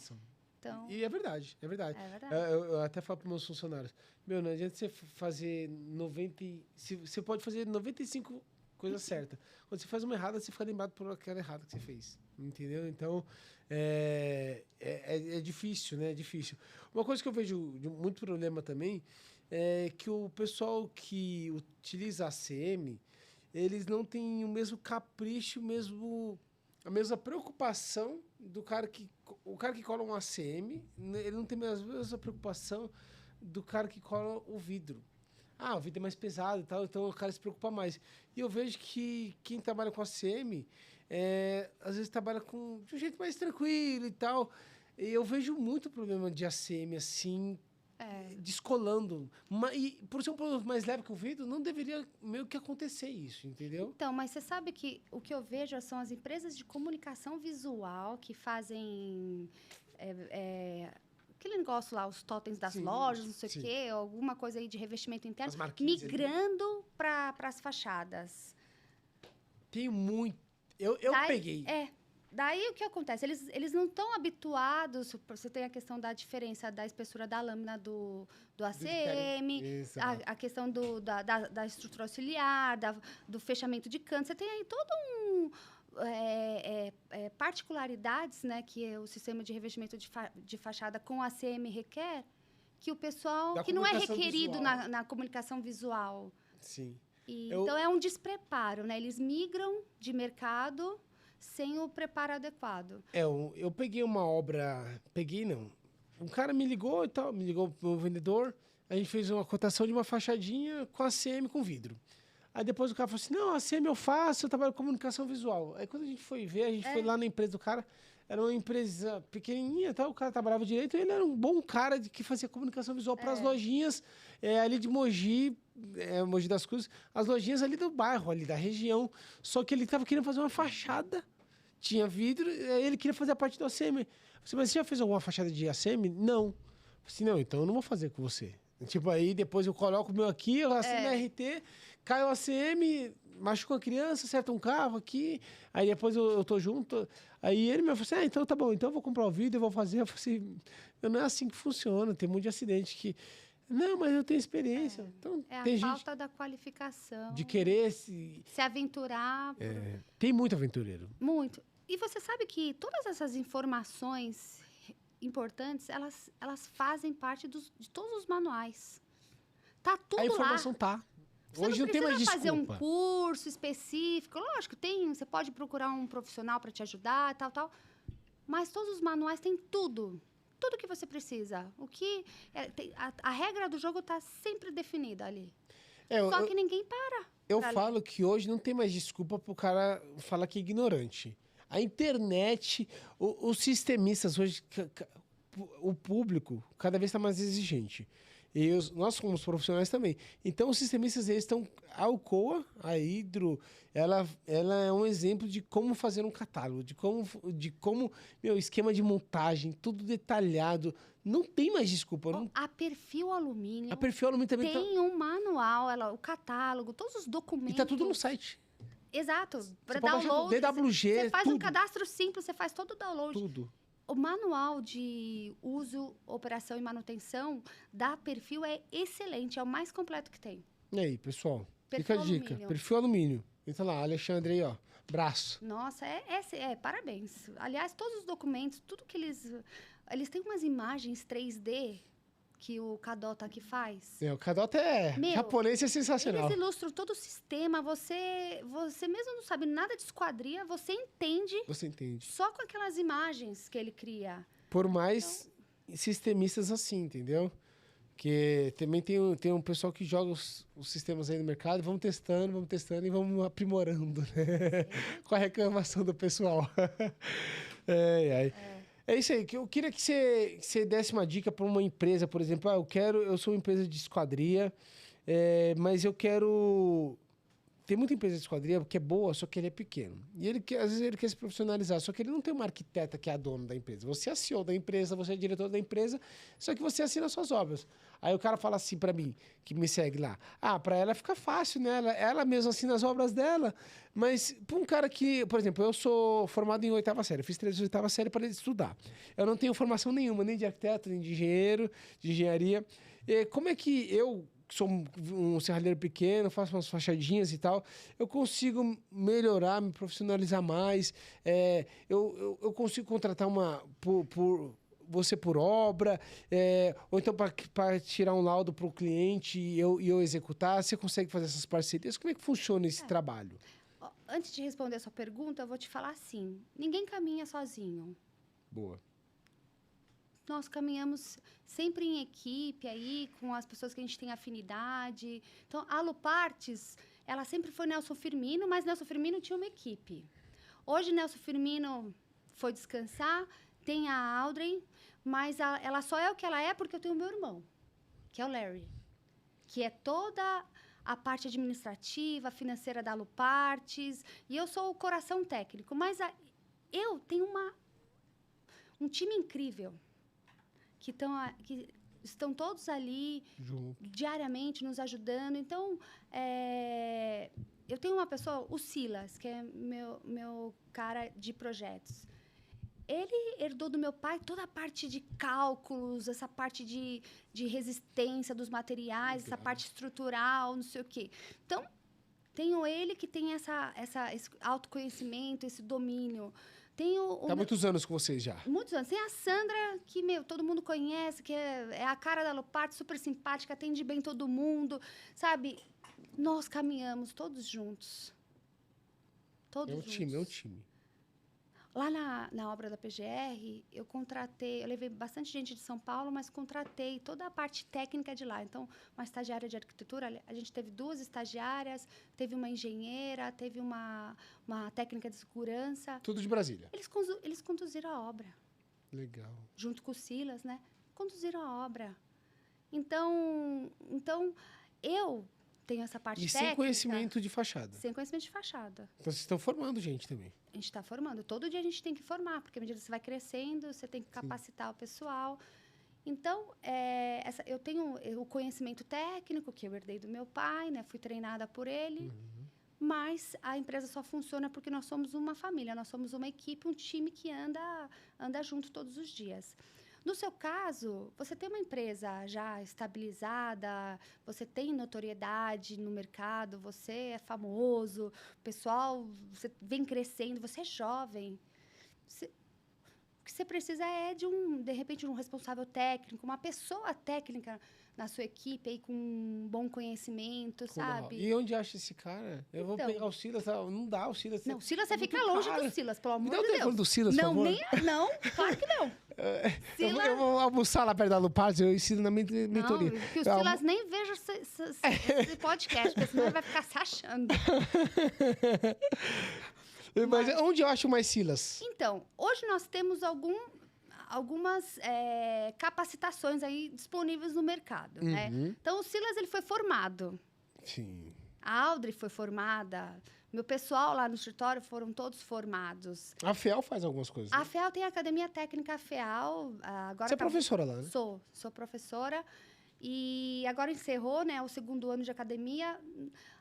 Então, E é verdade. Eu até falo para meus funcionários, não adianta você fazer 90... Você pode fazer 95 coisas certas. Quando você faz uma errada, você fica lembrado por aquela errada que você fez. Entendeu? Então, é difícil, né? É difícil. Uma coisa que eu vejo de muito problema também é que o pessoal que utiliza a ACM, eles não têm o mesmo capricho, a mesma preocupação do cara que... O cara que cola um ACM, ele não tem a mesma preocupação do cara que cola o vidro. o vidro é mais pesado e tal, então o cara se preocupa mais. E eu vejo que quem trabalha com ACM, às vezes trabalha de um jeito mais tranquilo e tal. E eu vejo muito problema de ACM, assim, descolando. E por ser um produto mais leve que o vidro, não deveria meio que acontecer isso, entendeu? Então, mas você sabe que o que eu vejo são as empresas de comunicação visual que fazem aquele negócio lá, os totens das lojas, não sei o quê, alguma coisa aí de revestimento interno, migrando para as fachadas. Tem muito. Eu peguei. Daí o que acontece? Eles não estão habituados. Você tem a questão da diferença da espessura da lâmina do ACM, a questão da estrutura auxiliar, do fechamento de canto. Você tem aí todo particularidades, né, que o sistema de revestimento de fachada com ACM requer, que o pessoal que não é requerido na comunicação visual. Sim. Então é um despreparo, né? Eles migram de mercado sem o preparo adequado. Eu peguei uma obra... Peguei, não. Um cara me ligou e tal, me ligou o vendedor, a gente fez uma cotação de uma fachadinha com ACM com vidro. Aí depois o cara falou assim, não, ACM eu faço, eu trabalho com comunicação visual. Aí quando a gente foi ver, a gente foi lá na empresa do cara, era uma empresa pequenininha, tal, o cara trabalhava direito, ele era um bom cara que fazia comunicação visual para as lojinhas ali de Mogi, Mogi das Cruzes, as lojinhas ali do bairro, ali da região. Só que ele estava querendo fazer uma fachada, tinha vidro, ele queria fazer a parte do ACM. Eu falei, mas você já fez alguma fachada de ACM? Não. Eu falei, não, então eu não vou fazer com você. Tipo, aí depois eu coloco o meu aqui, eu assino RT, cai o ACM, machuca a criança, acerta um carro aqui, aí depois eu tô junto. Aí ele me falou assim, então tá bom, então eu vou comprar o vidro, eu vou fazer. Eu falei assim, não é assim que funciona, tem um monte de acidente que... Não, mas eu tenho experiência. Então, tem a falta da qualificação. De querer se aventurar. Tem muito aventureiro. Muito. E você sabe que todas essas informações importantes, elas fazem parte de todos os manuais. Tá tudo lá. A informação tá. Hoje não tem mais desculpa. Fazer um curso específico. Lógico, você pode procurar um profissional para te ajudar, tal. Mas todos os manuais têm tudo. Tudo que você precisa. A regra do jogo está sempre definida ali. Só que ninguém para. Eu falo que hoje não tem mais desculpa pro cara falar que é ignorante. A internet, os sistemistas hoje, o público cada vez está mais exigente. E nós somos profissionais também. Então, os sistemistas, eles estão... A Alcoa, a Hydro, ela é um exemplo de como fazer um catálogo, de como esquema de montagem, tudo detalhado. Não tem mais desculpa. A Perfil Alumínio... A Perfil Alumínio também tem um manual, o catálogo, todos os documentos... E tá tudo no site. Exato. Para download. DWG, você faz um cadastro simples, você faz todo o download. Tudo. O manual de uso, operação e manutenção da Perfil é excelente, é o mais completo que tem. E aí, pessoal? Fica a dica. Perfil Alumínio. Entra lá, Alexandre aí, ó. Braço. Nossa, parabéns. Aliás, todos os documentos, tudo que eles têm umas imagens 3D que o Cadota aqui faz. O Cadota japonês, é sensacional. Eles ilustram todo o sistema, você mesmo não sabe nada de esquadria, você entende. Você entende. Só com aquelas imagens que ele cria. Por mais sistemistas assim, entendeu? Que também tem um pessoal que joga os sistemas aí no mercado, vamos testando e vamos aprimorando, né? Com a reclamação do pessoal. É isso aí, que eu queria que você desse uma dica para uma empresa, por exemplo, eu sou uma empresa de esquadria, mas eu quero... Tem muita empresa de esquadria que é boa, só que ele é pequeno. E às vezes ele quer se profissionalizar, só que ele não tem uma arquiteta que é a dona da empresa. Você é CEO da empresa, você é diretor da empresa, só que você assina as suas obras. Aí o cara fala assim para mim, que me segue lá, para ela fica fácil, né? Ela mesma assina as obras dela, mas para um cara que, por exemplo, eu sou formado em 8ª série, fiz 3 de 8ª série para estudar. Eu não tenho formação nenhuma, nem de arquiteto, nem de engenheiro, de engenharia. Como é que eu sou um serralheiro pequeno, faço umas fachadinhas e tal, eu consigo melhorar, me profissionalizar mais, eu consigo contratar você por obra, ou então para tirar um laudo para o cliente e eu executar, você consegue fazer essas parcerias? Como é que funciona esse trabalho? Antes de responder a sua pergunta, eu vou te falar assim, ninguém caminha sozinho. Boa. nós caminhamos sempre em equipe aí, com as pessoas que a gente tem afinidade. Então, a Alupartes, ela sempre foi Nelson Firmino, mas Nelson Firmino tinha uma equipe. Hoje, Nelson Firmino foi descansar, tem a Audrey, mas ela só é o que ela é porque eu tenho o meu irmão, que é o Larry, que é toda a parte administrativa, financeira da Alupartes, e eu sou o coração técnico. Mas eu tenho um time incrível, que estão todos ali, diariamente, nos ajudando. Então, eu tenho uma pessoa, o Silas, que é meu cara de projetos. Ele herdou do meu pai toda a parte de cálculos, essa parte de resistência dos materiais, essa parte estrutural, não sei o quê. Então, tenho ele que tem esse autoconhecimento, esse domínio. Há muitos anos com vocês já. Muitos anos. Tem a Sandra, que, todo mundo conhece, que é a cara da Alupartes, super simpática, atende bem todo mundo, sabe? Nós caminhamos todos juntos. Todos juntos. É um time. Lá na obra da PGR, eu levei bastante gente de São Paulo, mas contratei toda a parte técnica de lá. Então, uma estagiária de arquitetura, a gente teve 2 estagiárias, teve uma engenheira, teve uma técnica de segurança. Tudo de Brasília. Eles conduziram a obra. Legal. Junto com o Silas, né? Conduziram a obra. Então eu tenho essa parte técnica. E sem conhecimento de fachada. Sem conhecimento de fachada. Então, vocês estão formando gente também. A gente está formando. Todo dia a gente tem que formar, porque à medida que você vai crescendo, você tem que capacitar o pessoal. Então, eu tenho o conhecimento técnico, que eu herdei do meu pai, né? Fui treinada por ele. Mas a empresa só funciona porque nós somos uma família, nós somos uma equipe, um time que anda junto todos os dias. No seu caso, você tem uma empresa já estabilizada, você tem notoriedade no mercado, você é famoso, o pessoal você vem crescendo, você é jovem. O que você precisa é de repente, um responsável técnico, uma pessoa técnica na sua equipe aí com um bom conhecimento, sabe? E onde acha esse cara? Eu vou pegar o Silas, não dá o Silas. Não, o Silas você fica longe do Silas, pelo amor de Deus. Não tem telefone do Silas, por favor. Não, claro que não. Eu vou almoçar lá perto da Alupartes, eu ensino na mentoria. Não, que o Silas nem veja esse podcast, porque senão ele vai ficar se achando. Mas onde eu acho mais Silas? Então, hoje nós temos algumas capacitações aí disponíveis no mercado, né? Então, o Silas, ele foi formado. Sim. A Audrey foi formada. Meu pessoal lá no escritório foram todos formados. A FEAL faz algumas coisas, né? A FEAL tem a Academia Técnica FEAL. Agora você é professora lá, né? Sou professora. E agora encerrou, né, o 2º ano de academia.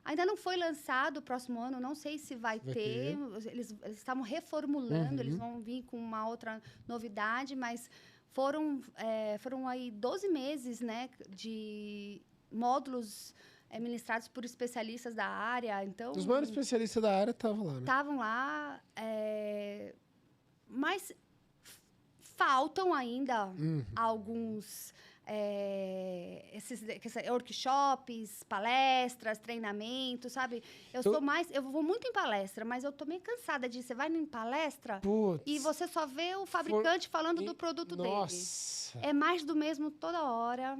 Ainda não foi lançado o próximo ano, não sei se vai ter. Eles estavam reformulando, eles vão vir com uma outra novidade, mas foram aí 12 meses, né, de módulos ministrados por especialistas da área. Então, os maiores especialistas da área estavam lá, né? Estavam lá, mas faltam ainda alguns... esses workshops, palestras, treinamentos, sabe? Eu vou muito em palestra, mas eu tô meio cansada disso. Você vai em palestra e você só vê o fabricante falando do produto dele. É mais do mesmo toda hora.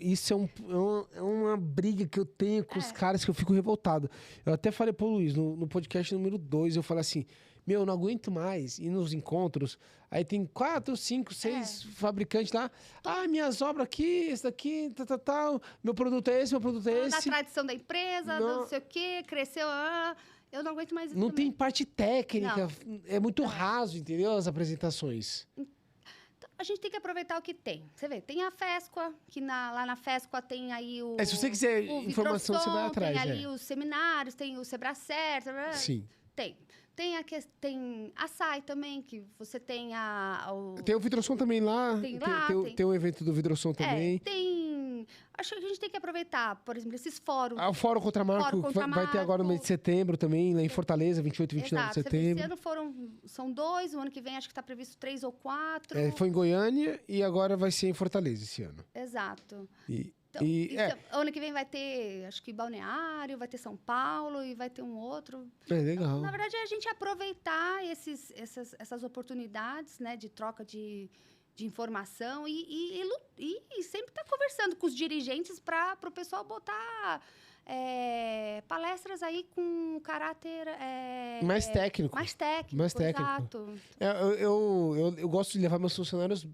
Isso é uma briga que eu tenho com os caras que eu fico revoltado. Eu até falei pro Luiz, no podcast número 2, eu falei assim... eu não aguento mais ir nos encontros. Aí tem 4, 5, 6 fabricantes lá. Minhas obras aqui, esse daqui, tal. Meu produto é esse, meu produto é esse. Da tradição da empresa, não sei o quê, cresceu. Eu não aguento mais isso não também. Tem parte técnica. Não. É muito raso, entendeu? As apresentações. A gente tem que aproveitar o que tem. Você vê, tem a FESQUA, que lá na FESQUA tem aí o... se você quiser informação, você vai atrás. Tem ali os seminários, tem o Sebracer. Sim. Tem a SAI também, que você tem Tem o Vidrosom também lá. Tem o evento do Vidrosom também. Acho que a gente tem que aproveitar, por exemplo, esses fóruns. O Fórum Contramarco, vai ter agora no mês de setembro também, lá em Fortaleza, 28 e 29 de setembro. Esse ano são 2, o ano que vem acho que está previsto 3 ou 4. Foi em Goiânia e agora vai ser em Fortaleza esse ano. Exato. Então, ano que vem vai ter, acho que Balneário, vai ter São Paulo e vai ter um outro. É legal. Então, na verdade, é a gente aproveitar essas oportunidades, né, de troca de informação e sempre estar conversando com os dirigentes para o pessoal botar palestras aí com caráter... mais técnico. Mais técnico, exato. Eu gosto de levar meus funcionários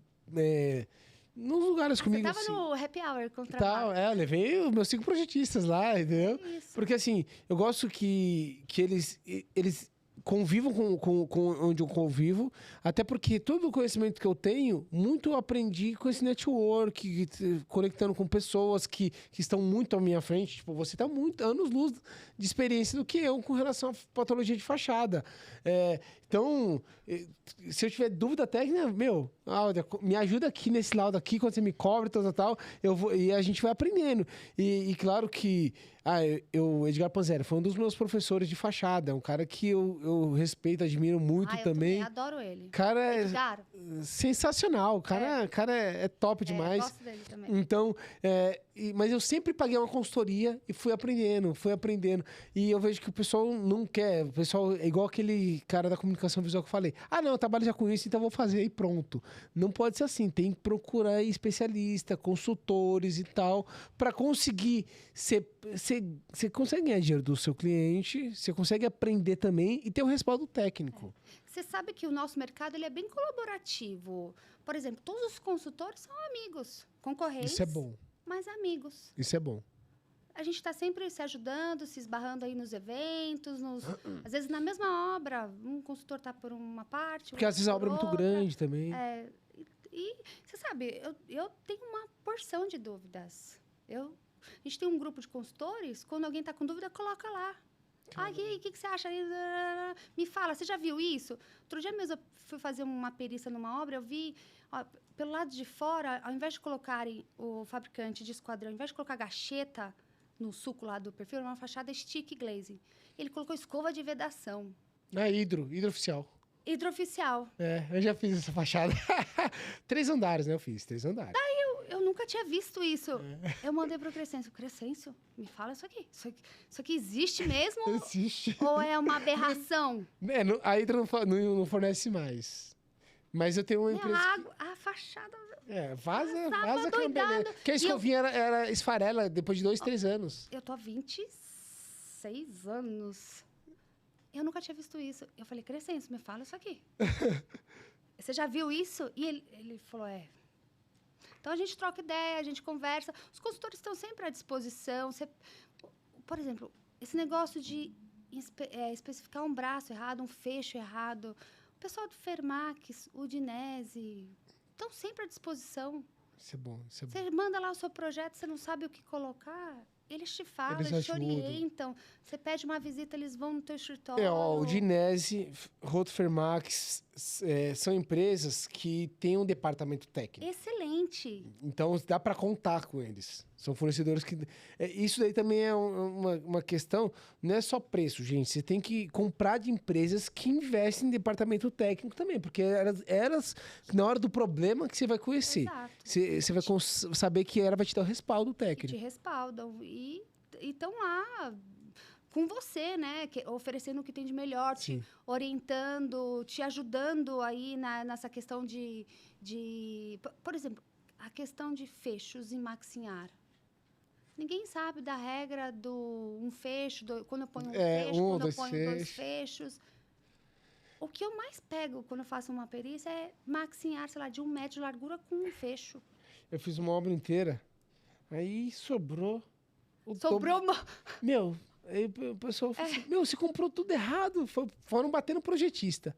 nos lugares comigo. Você tava no happy hour com o trabalho. Eu levei os meus 5 projetistas lá, entendeu? Isso. Porque assim, eu gosto que eles convivam com onde eu convivo, até porque todo o conhecimento que eu tenho, muito eu aprendi com esse network, conectando com pessoas que estão muito à minha frente. Tipo, você está muito anos-luz de experiência do que eu com relação à patologia de fachada. Então, se eu tiver dúvida técnica, me ajuda aqui nesse laudo aqui, quando você me cobra, tal, e a gente vai aprendendo. E claro que o Edgar Panzeri foi um dos meus professores de fachada, um cara que eu respeito, admiro muito também. Eu adoro ele. Cara, Edgar. Sensacional, o cara é top demais. Eu gosto dele também. Então, mas eu sempre paguei uma consultoria e fui aprendendo. E eu vejo que o pessoal não quer. O pessoal é igual aquele cara da comunicação visual que eu falei. Eu trabalho já com isso, então eu vou fazer e pronto. Não pode ser assim. Tem que procurar especialista, consultores e tal, para conseguir você consegue ganhar dinheiro do seu cliente, você consegue aprender também e ter um respaldo técnico. Você sabe que o nosso mercado ele é bem colaborativo. Por exemplo, todos os consultores são amigos, concorrentes. Isso é bom. Mas amigos. Isso é bom. A gente está sempre se ajudando, se esbarrando aí nos eventos, às vezes na mesma obra, um consultor está por uma parte, porque às vezes a obra é muito grande também. E você sabe, eu tenho uma porção de dúvidas. A gente tem um grupo de consultores, quando alguém está com dúvida, coloca lá. O que você acha? Me fala, você já viu isso? Outro dia mesmo eu fui fazer uma perícia numa obra, eu vi, pelo lado de fora, ao invés de colocarem o fabricante de esquadrão, ao invés de colocar gacheta no suco lá do perfil, era uma fachada stick glazing. Ele colocou escova de vedação. Hidro oficial. Hidrooficial. Eu já fiz essa fachada. 3 andares, né? Eu fiz 3 andares. Daí eu nunca tinha visto isso. Eu mandei pro Crescêncio. Crescêncio, me fala isso aqui. Isso aqui existe mesmo? Existe. Ou é uma aberração? A Hidro não fornece mais. Mas eu tenho uma empresa... A fachada... Vaza que é beleza. Porque a escovinha era esfarela depois de 2, 3 anos. Eu tô há 26 anos... Eu nunca tinha visto isso. Eu falei, Crescêncio, me fala isso aqui. Você já viu isso? E ele falou, Então, a gente troca ideia, a gente conversa. Os consultores estão sempre à disposição. Por exemplo, esse negócio de especificar um braço errado, um fecho errado. O pessoal do Fermax, o Udinese, estão sempre à disposição. Isso é bom. Você manda lá o seu projeto, você não sabe o que colocar... Eles te falam, eles te orientam. Você pede uma visita, eles vão no teu escritório. O Udinese, Roto Fermax, são empresas que têm um departamento técnico. Excelente. Então, dá para contar com eles. São fornecedores que... Isso daí também é uma questão... Não é só preço, gente. Você tem que comprar de empresas que investem em departamento técnico também. Porque elas na hora do problema, que você vai conhecer. Exato. Você vai saber que ela vai te dar o respaldo técnico. Te respaldam. E estão lá com você, né? Oferecendo o que tem de melhor, te orientando, te ajudando aí nessa questão de... Por exemplo, a questão de fechos em maxilhar. Ninguém sabe da regra do um fecho, quando eu ponho um fecho, quando eu ponho 2 fechos. O que eu mais pego quando eu faço uma perícia é maxilhar, sei lá, de 1 metro de largura com um fecho. Eu fiz uma obra inteira, aí sobrou... Aí o pessoal falou assim, você comprou tudo errado. Foram bater no projetista.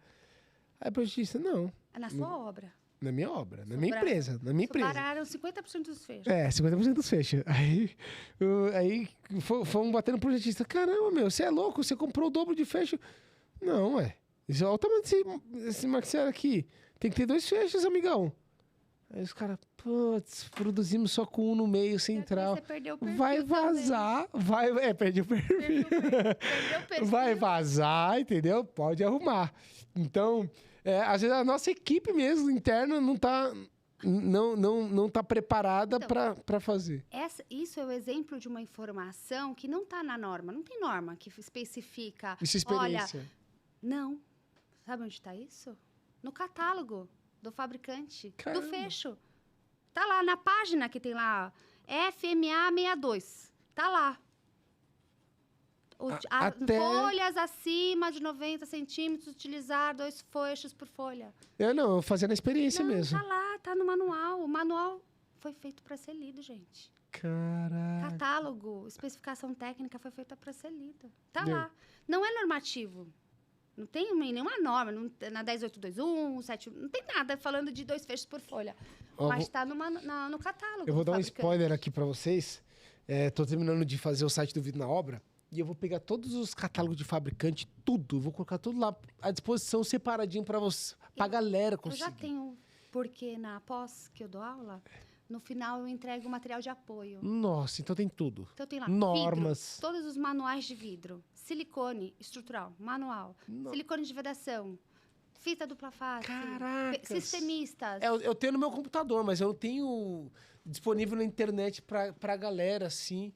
Aí o projetista, não. É na sua obra. Na minha obra, na minha empresa. Pararam 50% dos fechos. 50% dos fechos. Aí fomos bater no projetista. Caramba, você é louco, você comprou o dobro de fecho. Não, isso é o tamanho desse maxilar aqui. Tem que ter 2 fechos, amigão. Aí os caras, produzimos só com um no meio central. Você perdeu o perfil. Vai vazar, perdi o perfil. Perdeu o perfil. Vai vazar, entendeu? Pode arrumar. Então, às vezes a nossa equipe mesmo, interna, não tá não tá preparada Então, para fazer. Isso é o exemplo de uma informação que não está na norma. Não tem norma que especifica. Isso é Olha, experiência. não. Sabe onde está isso? No catálogo do fabricante, Caramba. do fecho. Tá lá na página que tem lá FMA 62. Tá lá. Até... Folhas acima de 90 centímetros, utilizar 2 fechos por folha. Eu fazia na experiência Não, mesmo. tá lá, tá no manual. O manual foi feito para ser lido, gente. Caraca. Catálogo, especificação técnica foi feita para ser lida. Tá Meu. lá. Não é normativo. Não tem nenhuma norma. Na 10821, 7, não tem nada falando de 2 fechos por folha. Ó, mas está no catálogo. Eu vou do dar um fabricante. spoiler aqui para vocês. Tô terminando de fazer o site do Vídeo na Obra. E eu vou pegar todos os catálogos de fabricante, tudo. Eu vou colocar tudo lá à disposição, separadinho para você, pra galera Eu conseguir. já tenho, porque na pós que eu dou aula, no final eu entrego material de apoio. Nossa, então tem tudo. Então tem lá Normas. vidro, todos os manuais de vidro, silicone estrutural, manual, silicone de vedação, fita dupla face, Caracas. sistemistas. Eu tenho no meu computador, mas eu não tenho disponível na internet pra galera, assim.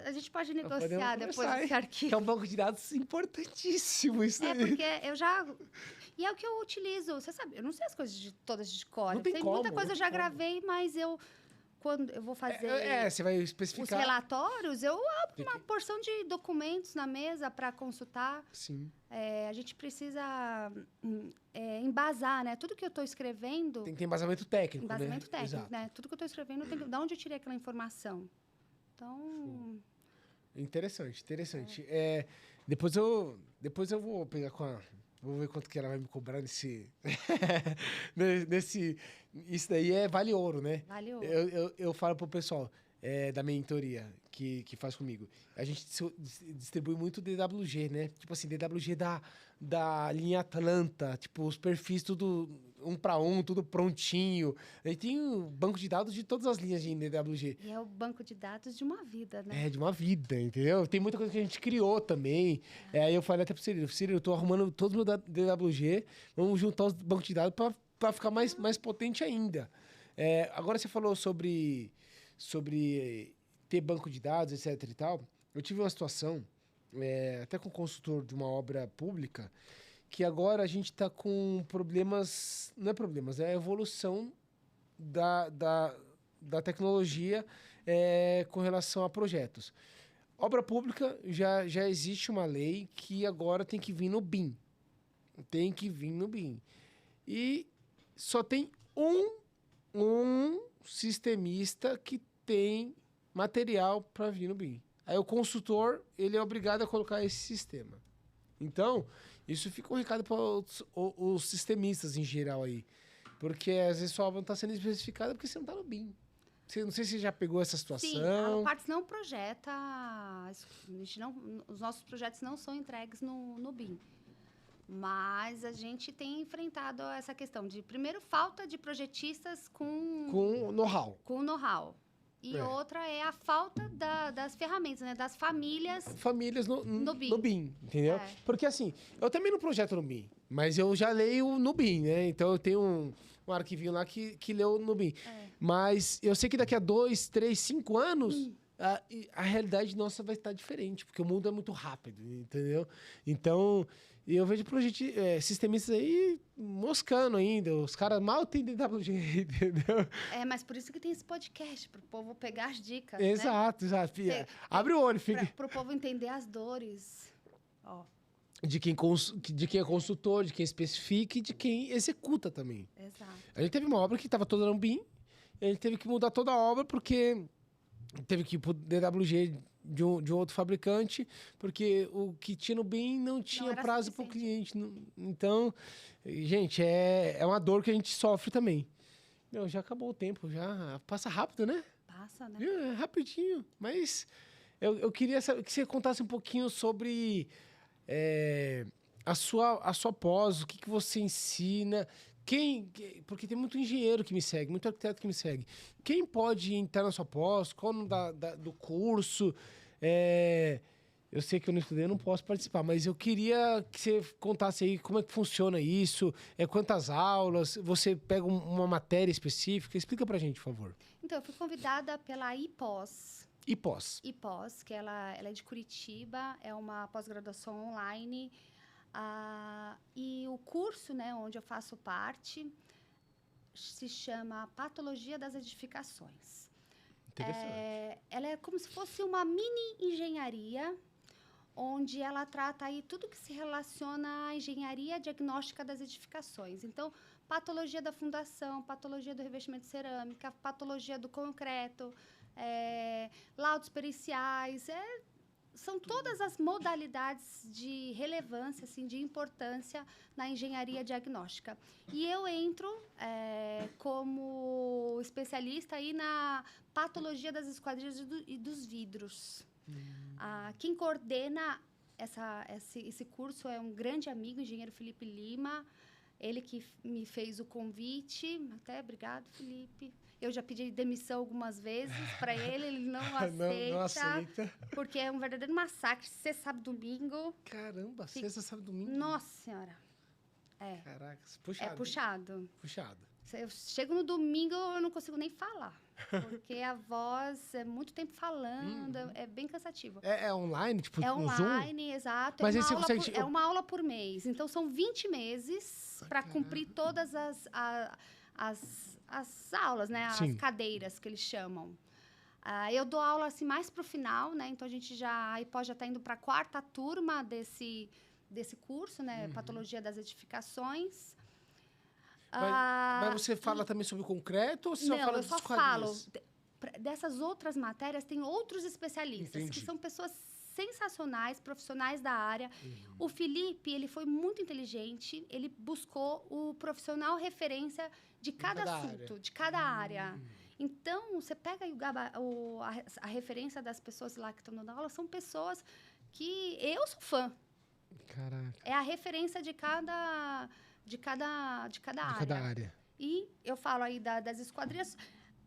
A gente pode negociar podemos depois conversar, desse Que arquivo. é um banco de dados importantíssimo isso aí. Porque eu já... E é o que eu utilizo. Você sabe, eu não sei as coisas todas de cor. Não tem como, muita coisa não eu já tem como. gravei, mas quando eu vou fazer Você vai os especificar. relatórios, eu abro uma porção de documentos na mesa para consultar. Sim. A gente precisa embasar, né? Tudo que eu estou escrevendo... Tem que ter embasamento técnico, Embasamento né? técnico, Exato. né? Tudo que eu estou escrevendo, de onde eu tirei aquela informação. Então... Interessante. Depois eu vou pegar vou ver quanto que ela vai me cobrar nesse... Isso daí vale ouro, né? Vale ouro. Eu falo pro pessoal da mentoria que faz comigo. A gente distribui muito DWG, né? Tipo assim, DWG da linha Atlanta. Tipo, os perfis tudo 1 para 1, tudo prontinho. Aí tem um banco de dados de todas as linhas de DWG. E é o banco de dados de uma vida, né? De uma vida, entendeu? Tem muita coisa que a gente criou também. Aí eu falei até pro Cirilo, eu tô arrumando todos os meus DWG, vamos juntar os bancos de dados para ficar mais potente ainda. Agora você falou sobre ter banco de dados, etc e tal. Eu tive uma situação, até com um consultor de uma obra pública, que agora a gente está com problemas, não é problemas, é a evolução da tecnologia com relação a projetos. Obra pública, já existe uma lei que agora tem que vir no BIM. Tem que vir no BIM. E só tem um sistemista que tem material para vir no BIM. Aí o consultor, ele é obrigado a colocar esse sistema. Então, isso fica um recado para os sistemistas em geral aí. Porque às vezes sua obra não está sendo especificada porque você não está no BIM. Não sei se você já pegou essa situação. Sim, a Parts não projeta... os nossos projetos não são entregues no BIM. Mas a gente tem enfrentado essa questão de, primeiro, falta de projetistas com know-how. Com know-how. E outra é a falta das ferramentas, né? Das famílias... Famílias no BIM. No BIM, entendeu? Porque assim, eu também não projeto no BIM, mas eu já leio no BIM, né? Então eu tenho um arquivinho lá que leu no BIM. Mas eu sei que daqui a 2, 3, 5 anos... A realidade nossa vai estar diferente, porque o mundo é muito rápido, entendeu? Então, eu vejo sistemistas aí moscando ainda. Os caras mal têm DWG, entendeu? Mas por isso que tem esse podcast, para o povo pegar as dicas, Exato. Abre o olho, fica... Para o povo entender as dores. De quem é consultor, de quem especifica e de quem executa também. Exato. A gente teve uma obra que estava toda no BIM, e a gente teve que mudar toda a obra porque... Teve que ir pro DWG de um outro fabricante, porque o que tinha no BIM não tinha prazo para o cliente. Então, gente, é uma dor que a gente sofre também. Já acabou o tempo, já passa rápido, né? Passa, né? Rapidinho. Mas eu queria que você contasse um pouquinho sobre a sua pós, o que você ensina... Porque tem muito engenheiro que me segue, muito arquiteto que me segue. Quem pode entrar na sua pós? Qual o nome do curso? Eu sei que eu não estudei, eu não posso participar, mas eu queria que você contasse aí como é que funciona isso, quantas aulas, você pega uma matéria específica, explica pra gente, por favor. Então, eu fui convidada pela IPOS. E pós? IPOS, que ela é de Curitiba, é uma pós-graduação online. E o curso, né, onde eu faço parte, se chama Patologia das Edificações. Interessante. Ela é como se fosse uma mini engenharia, onde ela trata aí tudo que se relaciona à engenharia diagnóstica das edificações. Então, patologia da fundação, patologia do revestimento de cerâmica, patologia do concreto, laudos periciais, são todas as modalidades de relevância, assim, de importância na engenharia diagnóstica. E eu entro como especialista aí na patologia das esquadrias e dos vidros. Quem coordena esse curso é um grande amigo, o engenheiro Felipe Lima. Ele que me fez o convite. Até obrigado, Felipe. Eu já pedi demissão algumas vezes para ele, ele não aceita. Não aceita. Porque é um verdadeiro massacre. Sexta, sábado, domingo. Caramba, sexta, sábado, domingo. Nossa Senhora. Caraca, puxado. É puxado. Puxado. Eu chego no domingo, eu não consigo nem falar. Porque a voz é muito tempo falando, é bem cansativo. É online, tipo, É no Zoom? online, exato. Mas aí você consegue... É uma aula por mês. Então, são 20 meses para cumprir todas as aulas, né? As Sim. cadeiras que eles chamam. Eu dou aula assim, mais para o final, né? Então, a IPOS já está indo para a 4ª turma desse curso, né? Patologia das Edificações. Mas você fala também sobre o concreto ou você só fala eu só falo. Dessas outras matérias, tem outros especialistas, Entendi. que são pessoas sensacionais, profissionais da área. O Felipe, ele foi muito inteligente, ele buscou o profissional referência de cada assunto, de cada área. Então, você pega aí a referência das pessoas lá que estão dando aula, são pessoas que eu sou fã. Caraca. É a referência de cada área. E eu falo aí das esquadrias.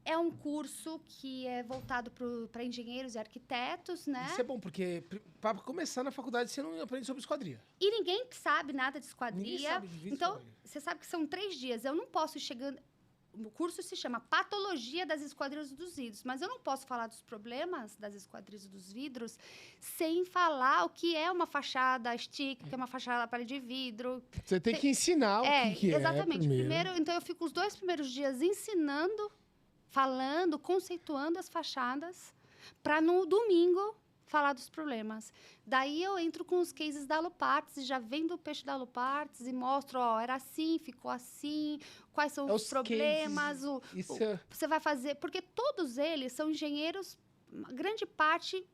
É um curso que é voltado para engenheiros e arquitetos, né? Isso é bom, porque para começar na faculdade você não aprende sobre esquadria. E ninguém sabe nada de esquadria. Ninguém sabe de Então, você sabe que são 3 dias. Eu não posso ir chegando... O curso se chama Patologia das Esquadrias e dos Vidros, mas eu não posso falar dos problemas das esquadrias e dos vidros sem falar o que é uma fachada stick, o que é uma fachada parede de vidro. Você tem que ensinar o que é. Exatamente. Primeiro, então, eu fico os 2 primeiros dias ensinando, falando, conceituando as fachadas, para no domingo falar dos problemas. Daí eu entro com os cases da Alupartes, já vendo o peixe da Alupartes e mostro, era assim, ficou assim, quais são os problemas, você vai fazer... Porque todos eles são engenheiros, grande parte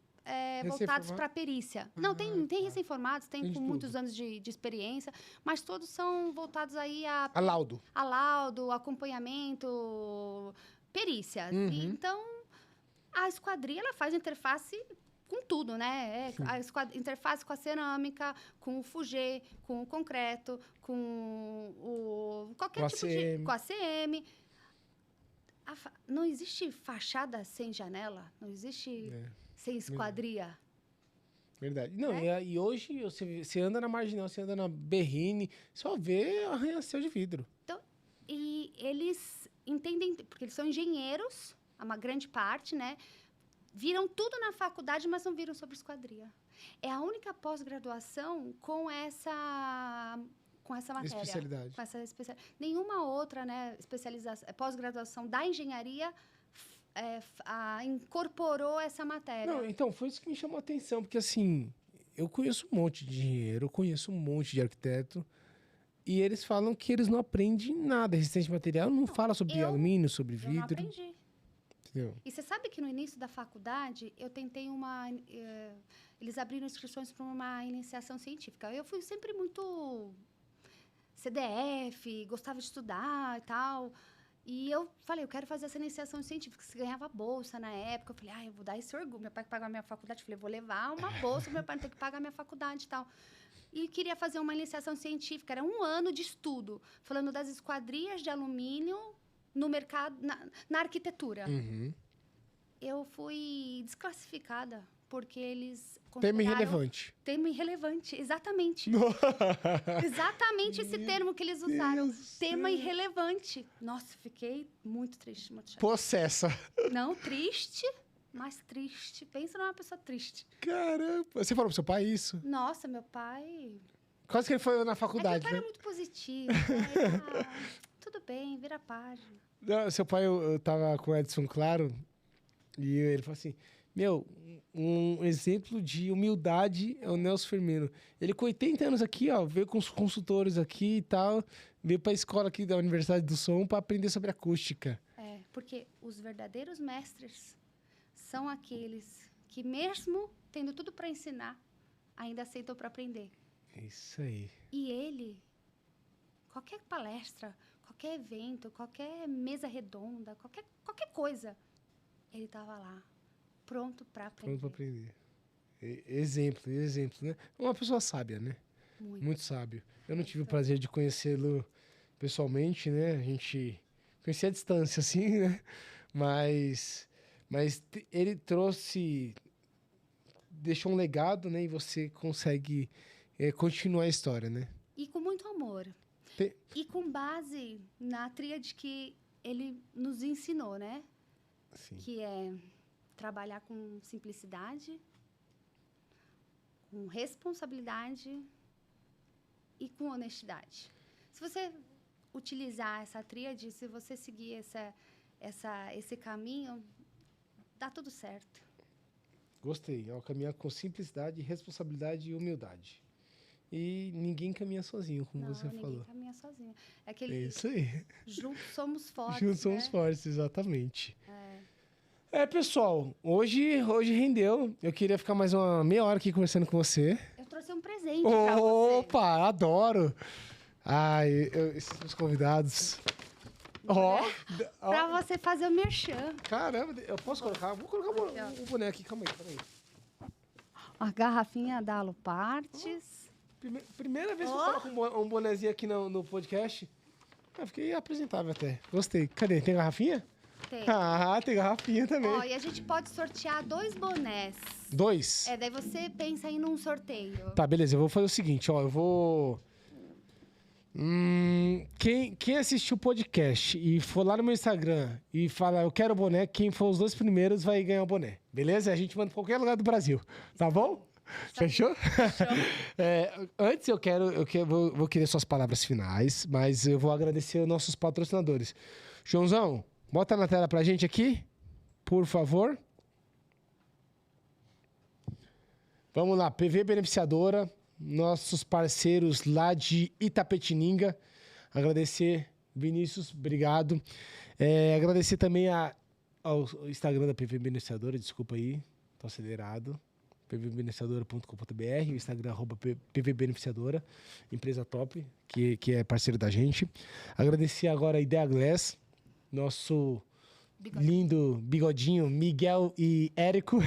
voltados para perícia. Não, tem recém-formados, tem com muitos anos de experiência, mas todos são voltados aí a laudo. A laudo, acompanhamento, perícia. Então, a esquadria, ela faz interface com tudo, né? A interface com a cerâmica, com o fugê, com o concreto, com qualquer tipo de... Com a CM. Não existe fachada sem janela, não existe sem esquadria. Verdade. Não, e hoje você anda na Marginal, você anda na Berrine, só vê arranha-céu de vidro. Então, e eles entendem, porque eles são engenheiros, uma grande parte, né? Viram tudo na faculdade, mas não viram sobre esquadria. É a única pós-graduação com essa matéria. Especialidade. Com essa especialidade. Nenhuma outra, né, pós-graduação da engenharia incorporou essa matéria. Não, então, foi isso que me chamou a atenção, porque assim, eu conheço um monte de engenheiro, eu conheço um monte de arquiteto, e eles falam que eles não aprendem nada. Resistência de material não fala sobre alumínio, sobre vidro. Eu não aprendi. E você sabe que no início da faculdade, eu tentei eles abriram inscrições para uma iniciação científica. Eu fui sempre muito CDF, gostava de estudar e tal. E eu falei, eu quero fazer essa iniciação científica. Você ganhava bolsa na época. Eu falei, eu vou dar esse orgulho. Meu pai que pagava a minha faculdade. Eu falei, vou levar uma bolsa para meu pai não ter que pagar a minha faculdade e tal. E queria fazer uma iniciação científica. Era 1 ano de estudo, falando das esquadrias de alumínio no mercado, na arquitetura. Eu fui desclassificada, porque eles Tema irrelevante. Tema irrelevante, exatamente. Exatamente esse termo que eles usaram. Tema irrelevante. Nossa, fiquei muito triste, muito chata. Possessa. Não, triste, mas triste. Pensa numa pessoa triste. Caramba. Você falou pro seu pai isso? Nossa, meu pai... Quase que ele foi na É que faculdade, meu pai né? era muito positivo. Né? Tudo bem, vira a página. Não, seu pai, eu tava com o Edson Claro, e ele falou assim, meu, um exemplo de humildade é o Nelson Firmino. Ele com 80 anos aqui, ó, veio com os consultores aqui e tal, veio pra escola aqui da Universidade do Som para aprender sobre acústica. É, porque os verdadeiros mestres são aqueles que, mesmo tendo tudo para ensinar, ainda aceitam para aprender. É isso aí. E ele, qualquer palestra, qualquer evento, qualquer mesa redonda, qualquer coisa, ele estava lá, pronto para aprender. Pronto pra aprender. Exemplo, né? Uma pessoa sábia, né? Muito sábio. Eu não tive o prazer de conhecê-lo pessoalmente, né? A gente conhecia à distância, assim, né? Mas ele deixou um legado, né? E você consegue continuar a história, né? E com muito amor. E com base na tríade que ele nos ensinou, né? Sim. Que é trabalhar com simplicidade, com responsabilidade e com honestidade. Se você utilizar essa tríade, se você seguir esse caminho, dá tudo certo. Gostei. Ao caminhar com simplicidade, responsabilidade e humildade. E ninguém caminha sozinho, como você falou. Ninguém caminha sozinho. É isso aí. Juntos somos fortes, Juntos somos né? fortes, exatamente. Pessoal, hoje rendeu. Eu queria ficar mais uma meia hora aqui conversando com você. Eu trouxe um presente pra você. Opa, adoro. Ai, esses meus convidados. Pra você fazer o merchan. Caramba, eu posso colocar? Vou colocar o boné aqui, calma aí. A garrafinha da Alupartes. Primeira vez que eu coloco um bonezinho aqui no podcast. Fiquei apresentável até. Gostei. Cadê? Tem garrafinha? Tem. Ah, tem garrafinha também. E a gente pode sortear 2 bonés. 2? Daí você pensa aí num sorteio. Tá, beleza. Eu vou fazer o seguinte, eu vou... Quem assistiu o podcast e for lá no meu Instagram e falar eu quero boné, quem for os 2 primeiros vai ganhar o boné. Beleza? A gente manda pra qualquer lugar do Brasil. Tá bom? Fechou? Antes vou querer suas palavras finais, mas eu vou agradecer aos nossos patrocinadores. Joãozão, bota na tela pra gente aqui, por favor. Vamos lá, PV Beneficiadora, nossos parceiros lá de Itapetininga. Agradecer, Vinícius, obrigado. Agradecer também ao Instagram da PV Beneficiadora, desculpa aí, tô acelerado. pvbeneficiadora.com.br, o Instagram @pvbeneficiadora, empresa top, que é parceiro da gente. Agradecer agora a Idea Glass, nosso lindo bigodinho Miguel e Érico,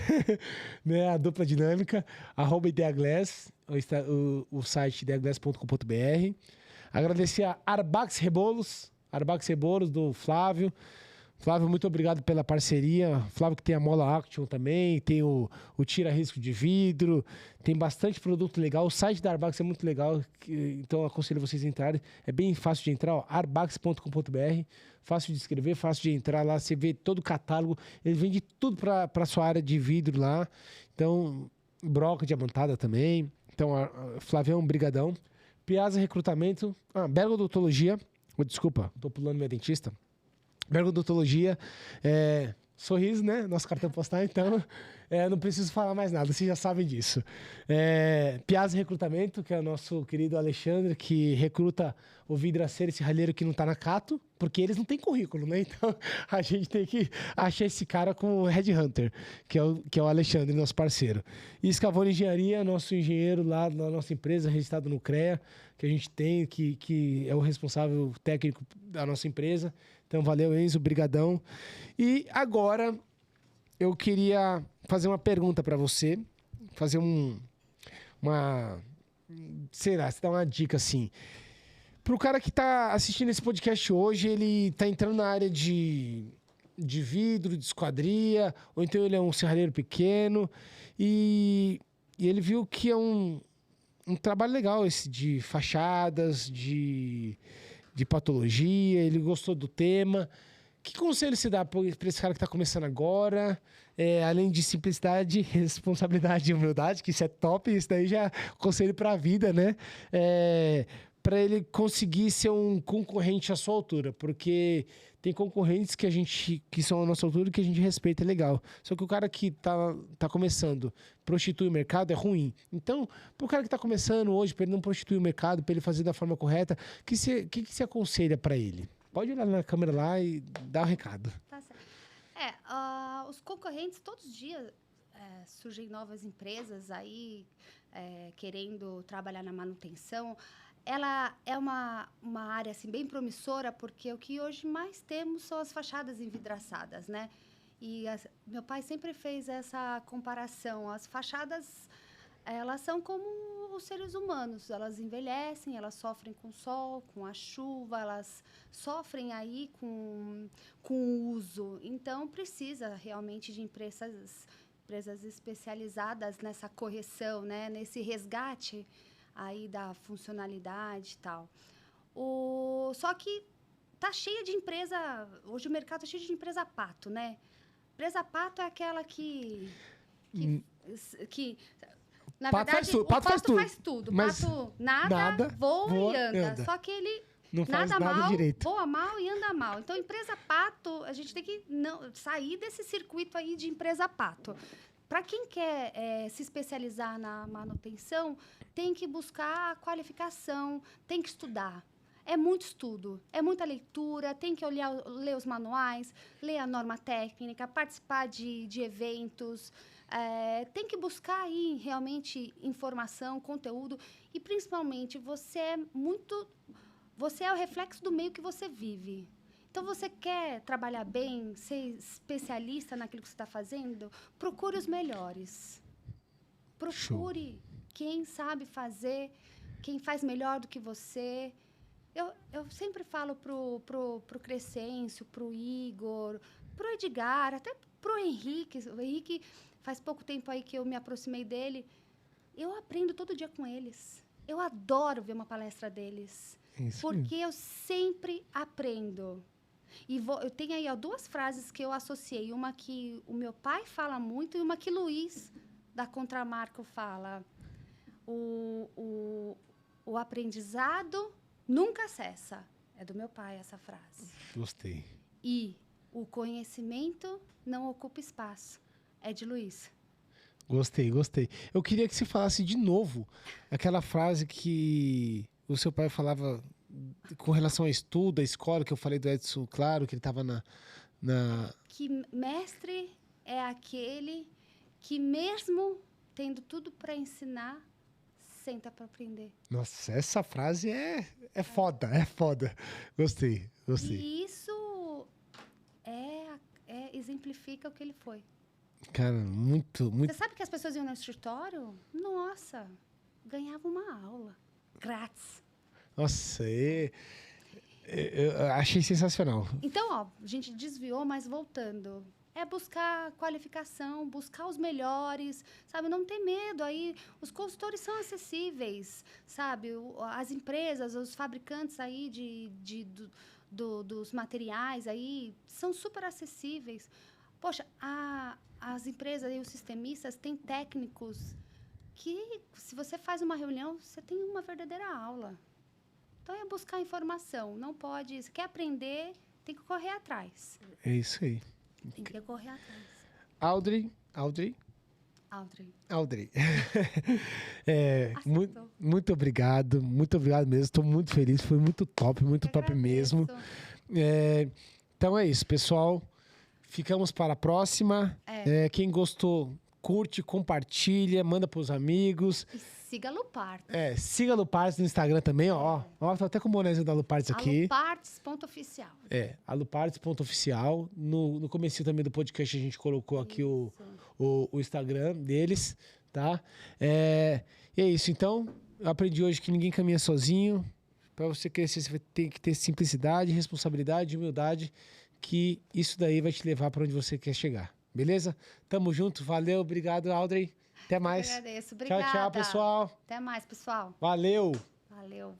né, a dupla dinâmica, @Idea Glass, o site ideaglass.com.br. Agradecer a Arbax Rebolos do Flávio. Flávio, muito obrigado pela parceria. Flávio que tem a Mola Action também, tem o tira-risco de vidro, tem bastante produto legal. O site da Arbax é muito legal, então aconselho vocês a entrarem. É bem fácil de entrar, arbax.com.br, fácil de escrever, fácil de entrar lá, você vê todo o catálogo. Ele vende tudo para a sua área de vidro lá. Então, broca diamantada também. Então, Flavião, brigadão. Piazza Recrutamento, Bergo Odontologia, desculpa, tô pulando minha dentista. Bergo Odontologia, sorriso, né? Nosso cartão postal, então não preciso falar mais nada, vocês já sabem disso. Piazza Recrutamento, que é o nosso querido Alexandre, que recruta o vidraceiro, esse ralheiro que não tá na Cato, porque eles não têm currículo, né? Então a gente tem que achar esse cara com o Headhunter, que é o Alexandre, nosso parceiro. E Scavone Engenharia, nosso engenheiro lá na nossa empresa, registrado no CREA, que a gente tem, que é o responsável técnico da nossa empresa. Então, valeu, Enzo, brigadão. E agora, eu queria fazer uma pergunta para você, fazer sei lá, você dá uma dica assim. Para o cara que está assistindo esse podcast hoje, ele está entrando na área de vidro, de esquadria, ou então ele é um serralheiro pequeno, e E ele viu que é um trabalho legal esse de fachadas, de patologia, ele gostou do tema. Que conselho você dá para esse cara que está começando agora? Além de simplicidade, responsabilidade e humildade, que isso é top, isso daí já é conselho para a vida, né? Para ele conseguir ser um concorrente à sua altura, porque tem concorrentes que são à nossa altura e que a gente respeita, é legal. Só que o cara que tá começando, prostitui o mercado, é ruim. Então, pro cara que tá começando hoje, para ele não prostituir o mercado, para ele fazer da forma correta, o que você aconselha para ele? Pode olhar na câmera lá e dar o recado. Tá certo. Os concorrentes, todos os dias, surgem novas empresas aí querendo trabalhar na manutenção. Ela é uma área assim, bem promissora, porque o que hoje mais temos são as fachadas envidraçadas, né? E meu pai sempre fez essa comparação. As fachadas, elas são como os seres humanos. Elas envelhecem, elas sofrem com o sol, com a chuva, elas sofrem aí com o uso. Então, precisa realmente de empresas especializadas nessa correção, né? Nesse resgate aí da funcionalidade e tal. Só que tá cheia de empresa... Hoje o mercado tá cheio de empresa pato, né? Empresa pato é aquela que na pato verdade, o pato faz tudo. Mas pato nada, voa e anda. Só que ele não faz nada mal, direito. Voa mal e anda mal. Então, empresa pato, a gente tem que sair desse circuito aí de empresa pato. Para quem quer se especializar na manutenção, tem que buscar qualificação, tem que estudar. É muito estudo, é muita leitura, tem que ler os manuais, ler a norma técnica, participar de eventos, tem que buscar aí realmente informação, conteúdo e, principalmente, você é o reflexo do meio que você vive. Então, você quer trabalhar bem, ser especialista naquilo que você está fazendo? Procure os melhores. Procure quem sabe fazer, quem faz melhor do que você. Eu sempre falo pro Crescêncio, pro Igor, pro Edgar, até pro Henrique. O Henrique, faz pouco tempo aí que eu me aproximei dele. Eu aprendo todo dia com eles. Eu adoro ver uma palestra deles. Isso porque eu sempre aprendo. E eu tenho aí duas frases que eu associei. Uma que o meu pai fala muito e uma que Luiz, da Contramarco, fala. O aprendizado nunca cessa. É do meu pai essa frase. Gostei. E o conhecimento não ocupa espaço. É de Luiz. Gostei. Eu queria que você falasse de novo aquela frase que o seu pai falava com relação ao estudo, à escola, que eu falei do Edson Claro, que ele estava na... Que mestre é aquele que, mesmo tendo tudo para ensinar, senta para aprender. Nossa, essa frase é foda. Gostei. E isso exemplifica o que ele foi. Cara, muito... Você sabe que as pessoas iam no escritório? Nossa, ganhavam uma aula grátis. Nossa, eu achei sensacional. Então, a gente desviou, mas voltando. É buscar qualificação, buscar os melhores, sabe? Não ter medo aí. Os consultores são acessíveis, sabe? As empresas, os fabricantes aí dos materiais aí são super acessíveis. Poxa, as empresas e os sistemistas têm técnicos que, se você faz uma reunião, você tem uma verdadeira aula. Então, é buscar informação. Não pode... Se quer aprender, tem que correr atrás. É isso aí. Tem que correr atrás. Audrey. Muito obrigado mesmo. Estou muito feliz. Foi muito top mesmo. Então é isso, pessoal. Ficamos para a próxima. Quem gostou, curte, compartilha, manda para os amigos. E siga a Luparts. Siga a Luparts no Instagram também, ó. Tô até com o bonézinho da Luparts aqui. Luparts.oficial. A Luparts.oficial. No comecinho também do podcast a gente colocou aqui o Instagram deles, tá? E é isso. Então, eu aprendi hoje que ninguém caminha sozinho. Para você crescer, você vai ter que ter simplicidade, responsabilidade, humildade, que isso daí vai te levar para onde você quer chegar. Beleza? Tamo junto. Valeu. Obrigado, Audrey. Até mais. Eu agradeço. Tchau, Obrigada. tchau, pessoal. Até mais, pessoal. Valeu. Valeu.